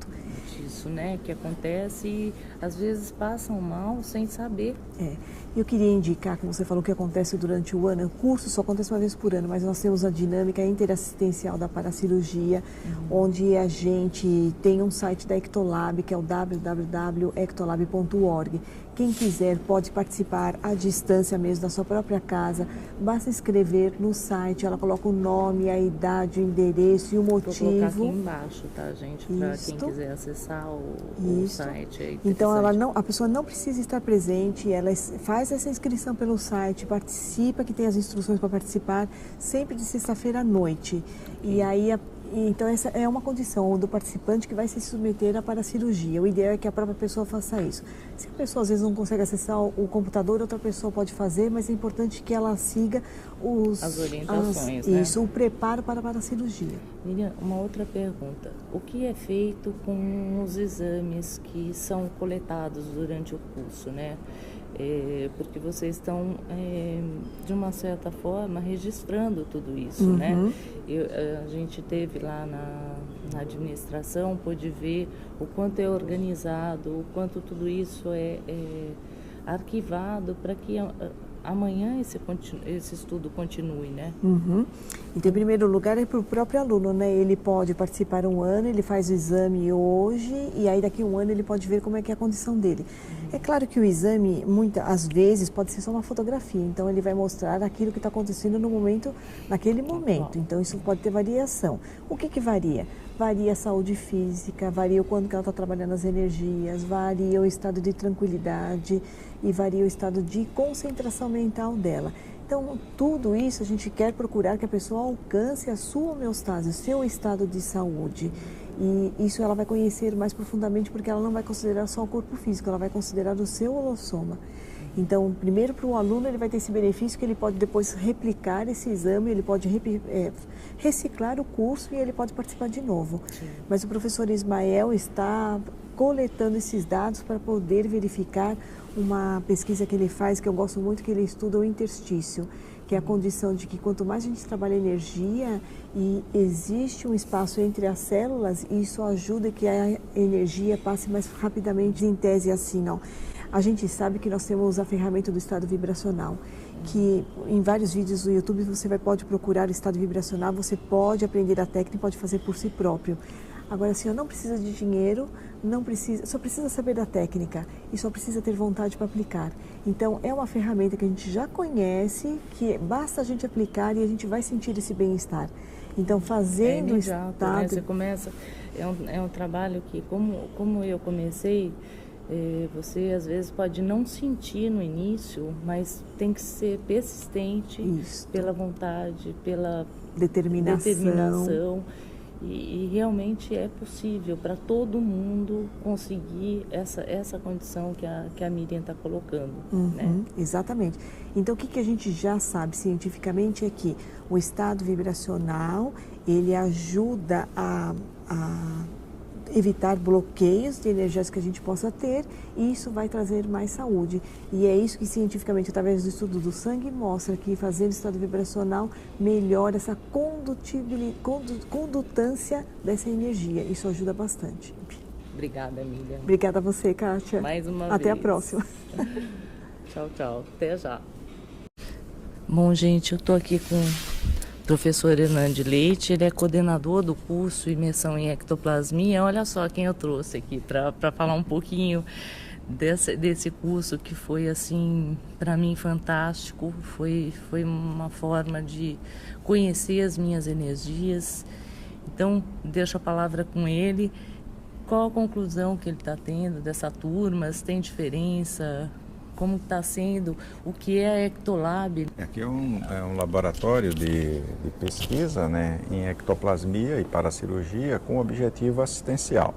disso, né? Que acontece e às vezes passam mal sem saber. Eu queria indicar, como você falou, que acontece durante o ano. O curso só acontece uma vez por ano, mas nós temos a dinâmica interassistencial da paracirurgia, onde a gente tem um site da Ectolab, que é o www.ectolab.org. Quem quiser pode participar à distância. distância mesmo da sua própria casa, basta escrever no site, ela coloca o nome, a idade, o endereço e o motivo. Vou colocar aqui embaixo, tá, gente? Para quem quiser acessar o site. É então, a pessoa não precisa estar presente, ela faz essa inscrição pelo site, participa, que tem as instruções para participar, sempre de sexta-feira à noite. E aí, então essa é uma condição do participante que vai se submeter para a cirurgia. O ideal é que a própria pessoa faça isso. Se a pessoa às vezes não consegue acessar o computador, outra pessoa pode fazer, mas é importante que ela siga as orientações, né? Isso, o preparo para a cirurgia. Miriam, uma outra pergunta. O que é feito com os exames que são coletados durante o curso, né? Porque vocês estão, de uma certa forma, registrando tudo isso, né? A gente teve lá na administração, pôde ver o quanto é organizado, o quanto tudo isso é arquivado para que amanhã esse estudo continue, né? Então, em primeiro lugar, é para o próprio aluno, né? Ele pode participar um ano, ele faz o exame hoje e aí daqui a um ano ele pode ver como é que é a condição dele. É claro que o exame, às vezes, pode ser só uma fotografia, então ele vai mostrar aquilo que está acontecendo no momento, naquele momento. Então, isso pode ter variação. O que varia? Varia a saúde física, varia o quanto que ela está trabalhando as energias, varia o estado de tranquilidade e varia o estado de concentração mental dela. Então, tudo isso a gente quer procurar que a pessoa alcance a sua homeostase, o seu estado de saúde. E isso ela vai conhecer mais profundamente porque ela não vai considerar só o corpo físico, ela vai considerar o seu holossoma. Então, primeiro para o aluno ele vai ter esse benefício que ele pode depois replicar esse exame, ele pode reciclar o curso e ele pode participar de novo. Sim. Mas o professor Ismael está coletando esses dados para poder verificar uma pesquisa que ele faz, que eu gosto muito, que ele estuda o interstício, que é a condição de que quanto mais a gente trabalha energia e existe um espaço entre as células, isso ajuda que a energia passe mais rapidamente. Em tese, assim, ó, a gente sabe que nós temos a ferramenta do estado vibracional, que em vários vídeos do YouTube você pode procurar o estado vibracional, você pode aprender a técnica e pode fazer por si próprio. Agora, assim, não precisa de dinheiro, só precisa saber da técnica e só precisa ter vontade para aplicar. Então, é uma ferramenta que a gente já conhece, que basta a gente aplicar e a gente vai sentir esse bem-estar. Então, fazendo o estado... Né? Você começa, é um trabalho que, como eu comecei, você às vezes pode não sentir no início, mas tem que ser persistente. Isso. Pela vontade, pela determinação. E realmente é possível para todo mundo conseguir essa condição que a Miriam está colocando. Né? Exatamente. Então, o que a gente já sabe cientificamente é que o estado vibracional, ele ajuda a evitar bloqueios de energias que a gente possa ter e isso vai trazer mais saúde. E é isso que cientificamente, através do estudo do sangue, mostra que fazendo estado vibracional melhora essa condutância dessa energia. Isso ajuda bastante. Obrigada, Miriam. Obrigada a você, Kátia. Mais uma vez. Até a próxima. Tchau, tchau. Até já. Bom, gente, eu estou aqui com professor Hernande Leite, ele é coordenador do curso Imersão em Ectoplasmia. Olha só quem eu trouxe aqui para falar um pouquinho desse curso que foi, assim, para mim fantástico. Foi uma forma de conhecer as minhas energias. Então, deixo a palavra com ele. Qual a conclusão que ele está tendo dessa turma? Se tem diferença? Como está sendo? O que é a Ectolab? Aqui é um laboratório de pesquisa, né, em ectoplasmia e paracirurgia com objetivo assistencial.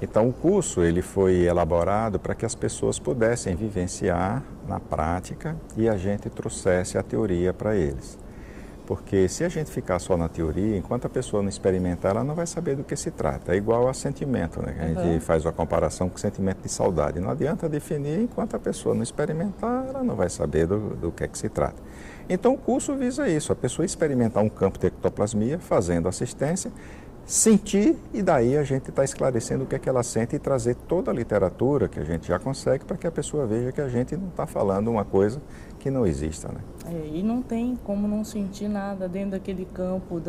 Então o curso ele foi elaborado para que as pessoas pudessem vivenciar na prática e a gente trouxesse a teoria para eles. Porque se a gente ficar só na teoria, enquanto a pessoa não experimentar, ela não vai saber do que se trata. É igual a sentimento, né? A gente faz uma comparação com o sentimento de saudade. Não adianta definir, enquanto a pessoa não experimentar, ela não vai saber do que é que se trata. Então o curso visa isso, a pessoa experimentar um campo de ectoplasmia, fazendo assistência, sentir e daí a gente está esclarecendo o que é que ela sente e trazer toda a literatura que a gente já consegue para que a pessoa veja que a gente não está falando uma coisa que não exista, né? E não tem como não sentir nada dentro daquele campo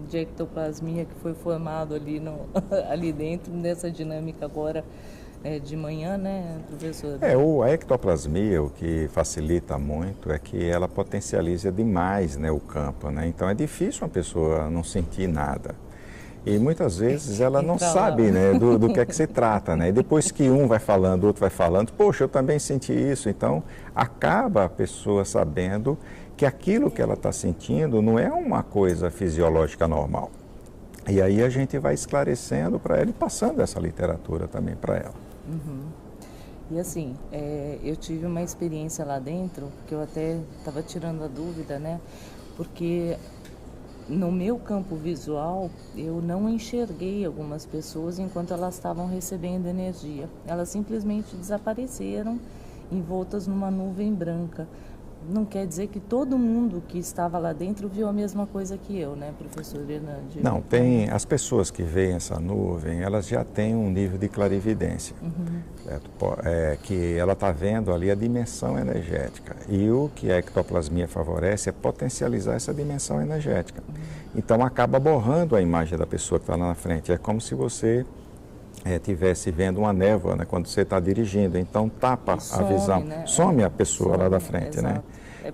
de ectoplasmia que foi formado ali dentro, nessa dinâmica agora de manhã, né, professor? A ectoplasmia, o que facilita muito é que ela potencializa demais, né, o campo, né? Então é difícil uma pessoa não sentir nada. E muitas vezes ela não sabe, né, do que é que se trata, né? E depois que um vai falando, o outro vai falando, poxa, eu também senti isso. Então acaba a pessoa sabendo que aquilo que ela está sentindo não é uma coisa fisiológica normal. E aí a gente vai esclarecendo para ela e passando essa literatura também para ela. Uhum. E assim, eu tive uma experiência lá dentro, que eu até estava tirando a dúvida, né? Porque no meu campo visual, eu não enxerguei algumas pessoas enquanto elas estavam recebendo energia. Elas simplesmente desapareceram, envoltas numa nuvem branca. Não quer dizer que todo mundo que estava lá dentro viu a mesma coisa que eu, né, professor Hernandes? Não, as pessoas que veem essa nuvem, elas já têm um nível de clarividência, certo? Que ela está vendo ali a dimensão energética. E o que a ectoplasmia favorece é potencializar essa dimensão energética. Então acaba borrando a imagem da pessoa que está lá na frente. É como se você estivesse vendo uma névoa, né, quando você está dirigindo, então tapa a visão, né? Some a pessoa lá da frente, né?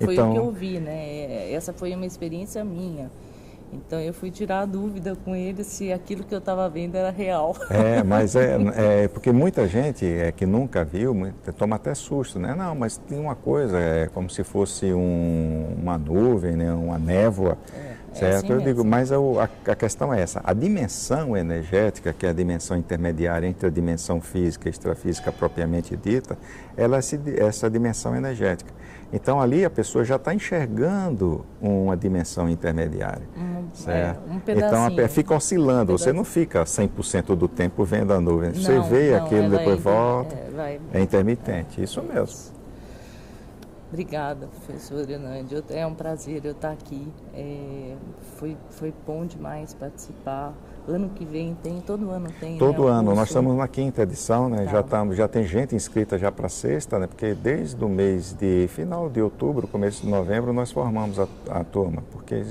Foi o que eu vi, né? Essa foi uma experiência minha. Então eu fui tirar a dúvida com ele se aquilo que eu estava vendo era real. Mas porque muita gente que nunca viu, toma até susto, né? Não, mas tem uma coisa, é como se fosse uma nuvem, né? Uma névoa. Certo? Assim eu digo, mas a questão é essa, a dimensão energética, que é a dimensão intermediária entre a dimensão física e extrafísica propriamente dita, ela é essa dimensão energética. Então ali a pessoa já está enxergando uma dimensão intermediária, certo? Um pedacinho. Então fica oscilando, você não fica 100% do tempo vendo a nuvem, você vê aquilo, depois volta, é intermitente, isso mesmo. Obrigada, professor Hernandes. É um prazer eu estar aqui. Foi bom demais participar. Ano que vem todo ano tem. Todo ano. Nós estamos na 5ª edição, né? Já tem gente inscrita já para a 6ª, né? Porque desde o mês de final de outubro, começo de novembro, nós formamos a turma, porque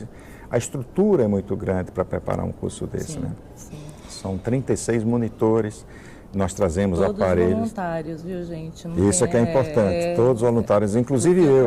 a estrutura é muito grande para preparar um curso desse, né? Sim. São 36 monitores. Nós trazemos aparelhos. Todos voluntários, viu, gente? Isso é que é importante, todos voluntários, inclusive eu.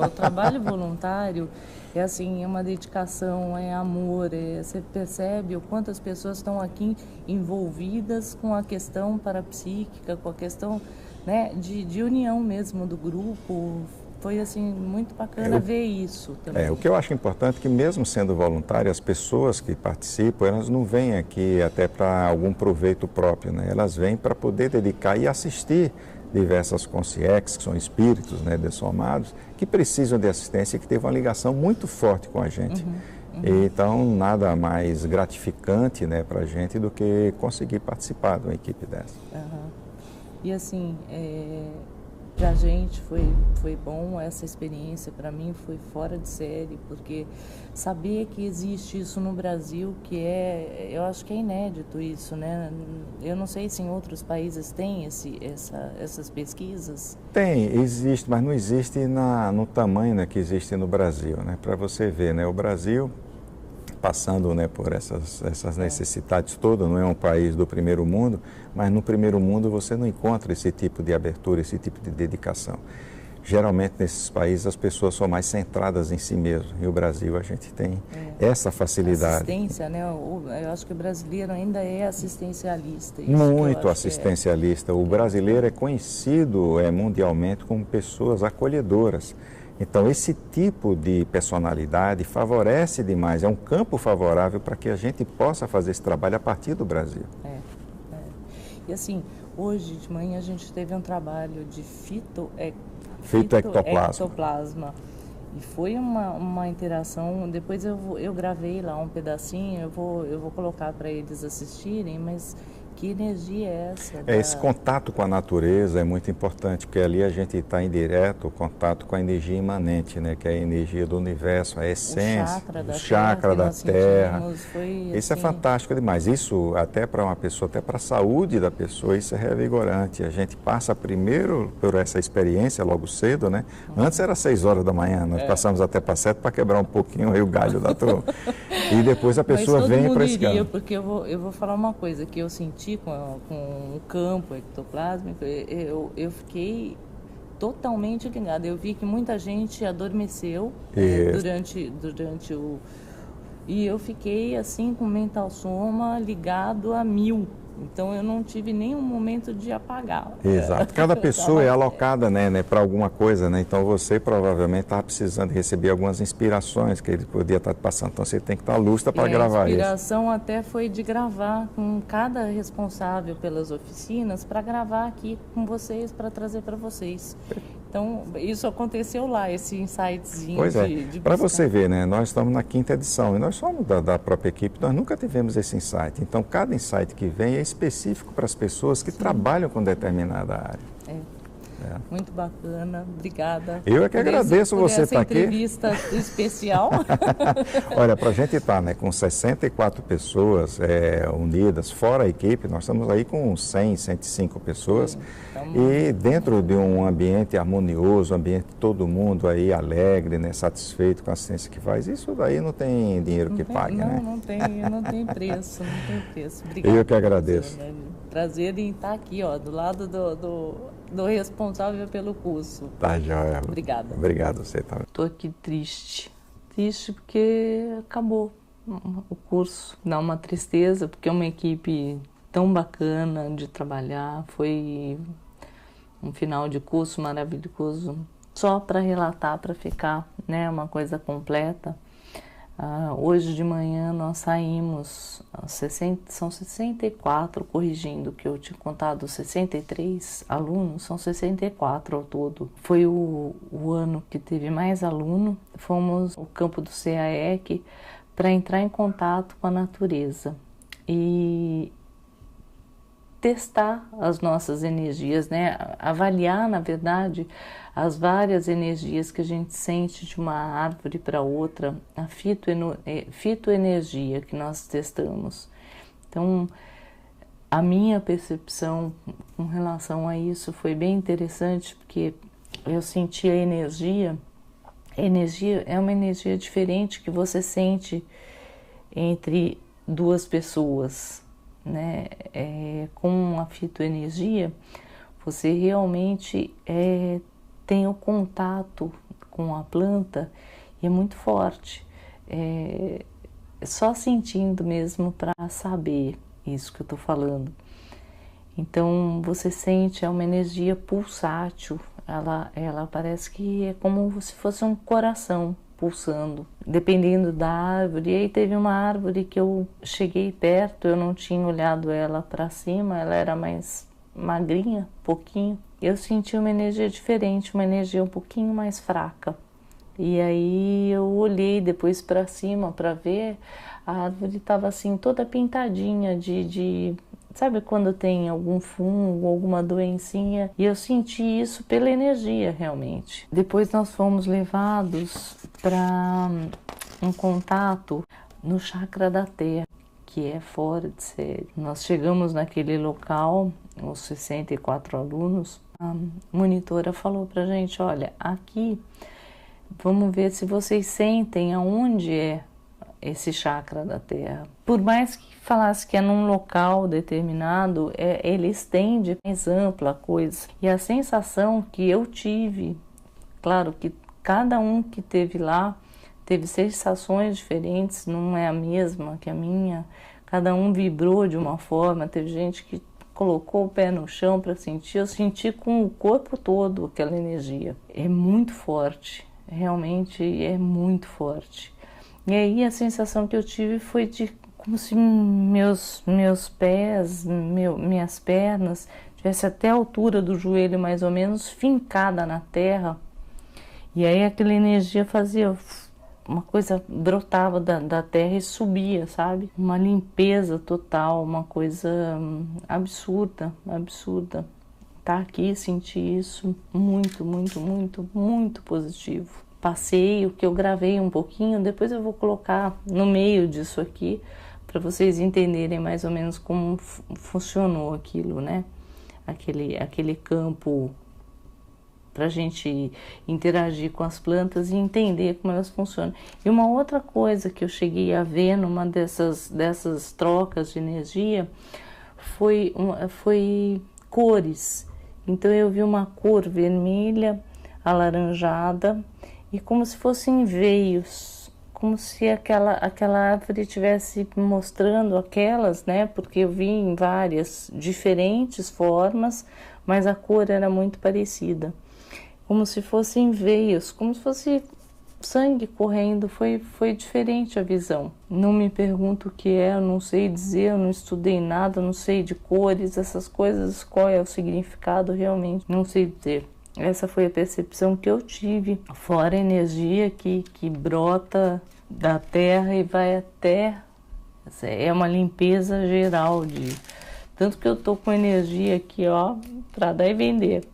O trabalho voluntário é assim, é uma dedicação, é amor, você percebe o quanto as pessoas estão aqui envolvidas com a questão parapsíquica, com a questão, né, de união mesmo do grupo. Foi assim, muito bacana ver isso também. O que eu acho importante é que mesmo sendo voluntário, as pessoas que participam, elas não vêm aqui até para algum proveito próprio, né? Elas vêm para poder dedicar e assistir diversas consciex, que são espíritos, né, dessomados, que precisam de assistência e que teve uma ligação muito forte com a gente. Então, nada mais gratificante, né, para a gente do que conseguir participar de uma equipe dessa. E assim, para a gente foi bom essa experiência, para mim foi fora de série, porque saber que existe isso no Brasil, eu acho que é inédito isso, né? Eu não sei se em outros países tem essas pesquisas. Tem, existe, mas não existe no tamanho, né, que existe no Brasil, né? Para você ver, né, o Brasil passando, né, por essas necessidades todas, não é um país do primeiro mundo, mas no primeiro mundo você não encontra esse tipo de abertura, esse tipo de dedicação. Geralmente nesses países as pessoas são mais centradas em si mesmo, e o Brasil a gente tem essa facilidade. Assistência, né? Eu acho que o brasileiro ainda é assistencialista. Muito assistencialista. O brasileiro é conhecido mundialmente como pessoas acolhedoras. Então, esse tipo de personalidade favorece demais, é um campo favorável para que a gente possa fazer esse trabalho a partir do Brasil. E assim, hoje de manhã a gente teve um trabalho de fitoectoplasma. E foi uma interação, depois eu gravei lá um pedacinho, eu vou colocar para eles assistirem, mas que energia é essa? Esse contato com a natureza é muito importante, porque ali a gente está em direto contato com a energia imanente, né? Que é a energia do universo, a essência, o chakra da Terra. Isso é fantástico demais. Isso até para uma pessoa, até para a saúde da pessoa, isso é revigorante. A gente passa primeiro por essa experiência logo cedo, né? Antes era 6 horas da manhã, nós passamos até para 7 para quebrar um pouquinho aí o galho da turma. E depois a pessoa vem para esse porque eu vou falar uma coisa que eu senti mexi com o campo ectoplásmico, eu fiquei totalmente ligada. Eu vi que muita gente adormeceu durante o... E eu fiquei assim com o mental soma ligado a 1000. Então eu não tive nenhum momento de apagar. Exato. Cada pessoa é alocada, né, para alguma coisa, né? Então você provavelmente estava precisando receber algumas inspirações que ele podia estar passando. Então você tem que estar lúcida para gravar isso. A inspiração até foi de gravar com cada responsável pelas oficinas para gravar aqui com vocês, para trazer para vocês. Então, isso aconteceu lá, esse insightzinho. Pois é, para você ver, né, nós estamos na 5ª edição e nós somos da própria equipe, nós nunca tivemos esse insight. Então, cada insight que vem é específico para as pessoas que trabalham com determinada área. Muito bacana, obrigada. Eu é que agradeço você estar aqui. Entrevista especial. Olha, para a gente estar, né, com 64 pessoas unidas, fora a equipe, nós estamos aí com 100, 105 pessoas. E dentro de um ambiente harmonioso, um ambiente todo mundo aí alegre, né, satisfeito com a assistência que faz, isso daí não tem dinheiro que pague, né? Não tem preço, não tem preço. Obrigada. Eu que agradeço. Prazer em estar aqui, ó, do lado do responsável pelo curso. Tá, joia. Obrigada. Obrigado, você também. Estou aqui triste porque acabou o curso. Dá uma tristeza, porque é uma equipe tão bacana de trabalhar. Foi um final de curso maravilhoso, só para relatar, para ficar, né, uma coisa completa. Hoje de manhã nós saímos, são 64, corrigindo que eu tinha contado 63 alunos, são 64 ao todo. Foi o ano que teve mais aluno, fomos ao campo do CAEC para entrar em contato com a natureza e testar as nossas energias, né? Avaliar, na verdade, as várias energias que a gente sente de uma árvore para outra, a fitoenergia que nós testamos. Então, a minha percepção com relação a isso foi bem interessante, porque eu senti a energia. A energia é uma energia diferente que você sente entre duas pessoas, né? Com a fitoenergia, você realmente tem o contato com a planta e é muito forte. Só sentindo mesmo para saber isso que eu estou falando. Então você sente, é uma energia pulsátil, ela parece que é como se fosse um coração pulsando, dependendo da árvore. E aí teve uma árvore que eu cheguei perto, eu não tinha olhado ela para cima, ela era mais magrinha, pouquinho. Eu senti uma energia diferente, uma energia um pouquinho mais fraca. E aí eu olhei depois para cima para ver, a árvore estava assim toda pintadinha sabe quando tem algum fungo, alguma doencinha? E eu senti isso pela energia, realmente. Depois nós fomos levados para um contato no chakra da terra, que é fora de série. Nós chegamos naquele local, os 64 alunos, a monitora falou pra gente, olha, aqui, vamos ver se vocês sentem aonde é esse chakra da terra. Por mais que falasse que é num local determinado, ele estende mais ampla a coisa. E a sensação que eu tive, claro que cada um que teve lá teve sensações diferentes, não é a mesma que a minha, cada um vibrou de uma forma, teve gente que colocou o pé no chão para sentir, eu senti com o corpo todo aquela energia. É muito forte, realmente é muito forte. E aí a sensação que eu tive foi de como se meus pés, minhas pernas tivesse até a altura do joelho mais ou menos fincada na terra. E aí aquela energia fazia uma coisa, brotava da terra e subia, sabe? Uma limpeza total, uma coisa absurda. Tá aqui, senti isso, muito positivo. Passei o que eu gravei um pouquinho, depois eu vou colocar no meio disso aqui, para vocês entenderem mais ou menos como funcionou aquilo, né? Aquele campo para a gente interagir com as plantas e entender como elas funcionam. E uma outra coisa que eu cheguei a ver numa dessas trocas de energia foi cores. Então eu vi uma cor vermelha, alaranjada, e como se fossem veios, como se aquela árvore estivesse mostrando aquelas, né? Porque eu vi em várias diferentes formas, mas a cor era muito parecida. Como se fossem veios, como se fosse sangue correndo, foi diferente a visão. Não me pergunto o que é, eu não sei dizer, eu não estudei nada, não sei de cores, essas coisas, qual é o significado realmente, não sei dizer. Essa foi a percepção que eu tive, fora a energia que brota da terra e vai até, é uma limpeza geral, tanto que eu tô com energia aqui, ó, para dar e vender.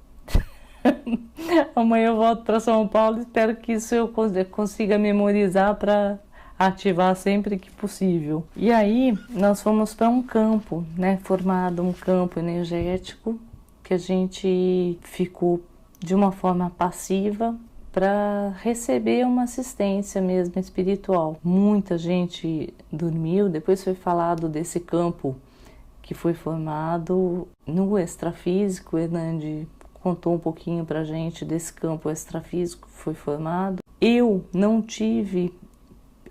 Amanhã eu volto para São Paulo, espero que isso eu consiga memorizar para ativar sempre que possível. E aí nós fomos para um campo, né, formado um campo energético, que a gente ficou de uma forma passiva para receber uma assistência mesmo espiritual. Muita gente dormiu, depois foi falado desse campo que foi formado no extrafísico. Hernande contou um pouquinho pra gente desse campo extrafísico que foi formado. Eu não tive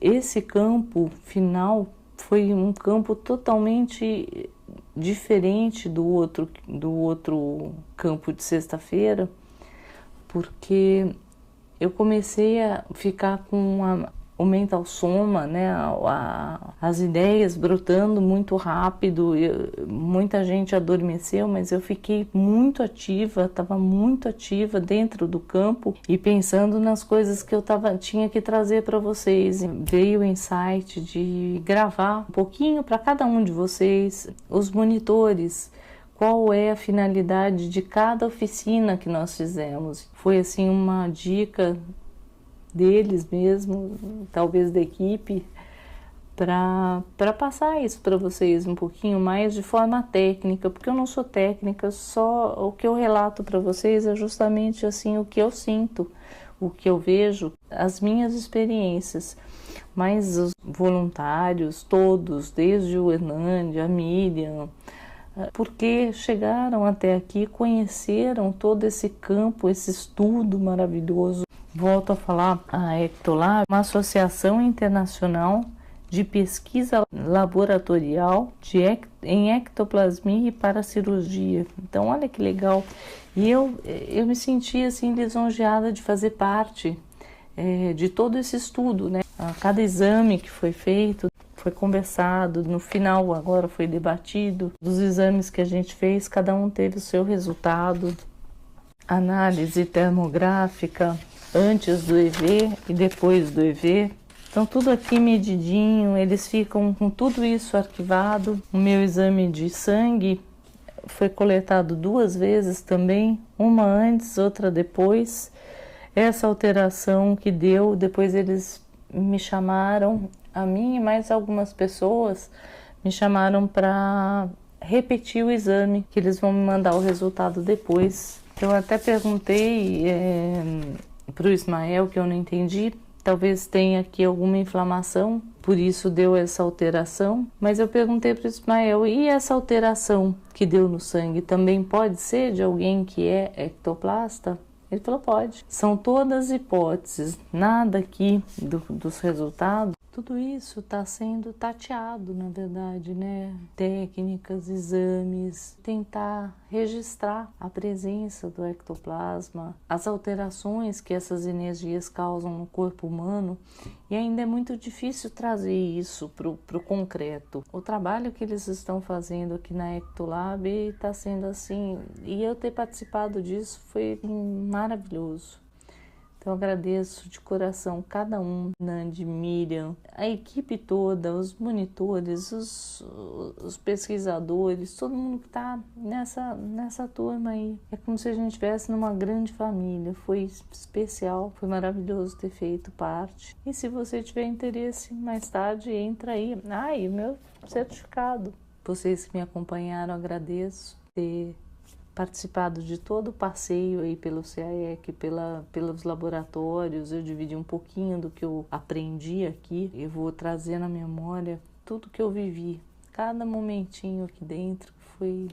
esse campo final, foi um campo totalmente diferente do outro campo de sexta-feira, porque eu comecei a ficar com o mental soma, né, as ideias brotando muito rápido. Muita gente adormeceu, mas eu fiquei muito ativa, estava muito ativa dentro do campo e pensando nas coisas que eu tinha que trazer para vocês. Veio o insight de gravar um pouquinho para cada um de vocês, os monitores, qual é a finalidade de cada oficina que nós fizemos. Foi assim uma dica deles mesmo, talvez da equipe, para passar isso para vocês um pouquinho mais de forma técnica, porque eu não sou técnica, só o que eu relato para vocês é justamente assim o que eu sinto, o que eu vejo, as minhas experiências. Mas os voluntários todos, desde o Hernande, a Miriam, porque chegaram até aqui, conheceram todo esse campo, esse estudo maravilhoso. Volto a falar, a Ectolab, uma associação internacional de pesquisa laboratorial em ectoplasmia e paracirurgia. Então, olha que legal. E eu me senti assim lisonjeada de fazer parte de todo esse estudo, né? Cada exame que foi feito, foi conversado, no final agora foi debatido. Dos exames que a gente fez, cada um teve o seu resultado. Análise termográfica antes do EV e depois do EV. Então tudo aqui medidinho, eles ficam com tudo isso arquivado. O meu exame de sangue foi coletado 2 vezes também, uma antes, outra depois. Essa alteração que deu, depois eles me chamaram, a mim e mais algumas pessoas me chamaram para repetir o exame, que eles vão me mandar o resultado depois. Eu até perguntei para o Ismael, que eu não entendi, talvez tenha aqui alguma inflamação, por isso deu essa alteração. Mas eu perguntei para o Ismael, e essa alteração que deu no sangue também pode ser de alguém que é ectoplasta? Ele falou, pode. São todas hipóteses, nada aqui dos resultados. Tudo isso está sendo tateado, na verdade, né? Técnicas, exames, tentar registrar a presença do ectoplasma, as alterações que essas energias causam no corpo humano, e ainda é muito difícil trazer isso para o concreto. O trabalho que eles estão fazendo aqui na Ectolab está sendo assim, e eu ter participado disso foi maravilhoso. Então, agradeço de coração cada um, Nandi, Miriam, a equipe toda, os monitores, os pesquisadores, todo mundo que está nessa turma aí. É como se a gente estivesse numa grande família. Foi especial, foi maravilhoso ter feito parte. E se você tiver interesse, mais tarde, entra aí. E o meu certificado. Vocês que me acompanharam, agradeço ter participado de todo o passeio aí pelo CAEC, pelos laboratórios. Eu dividi um pouquinho do que eu aprendi aqui. Eu vou trazer na memória tudo que eu vivi, cada momentinho aqui dentro. foi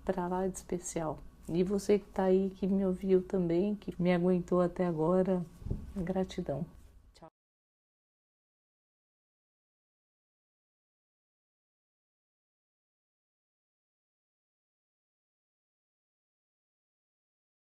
para lá de especial. E você que está aí, que me ouviu também, que me aguentou até agora, gratidão.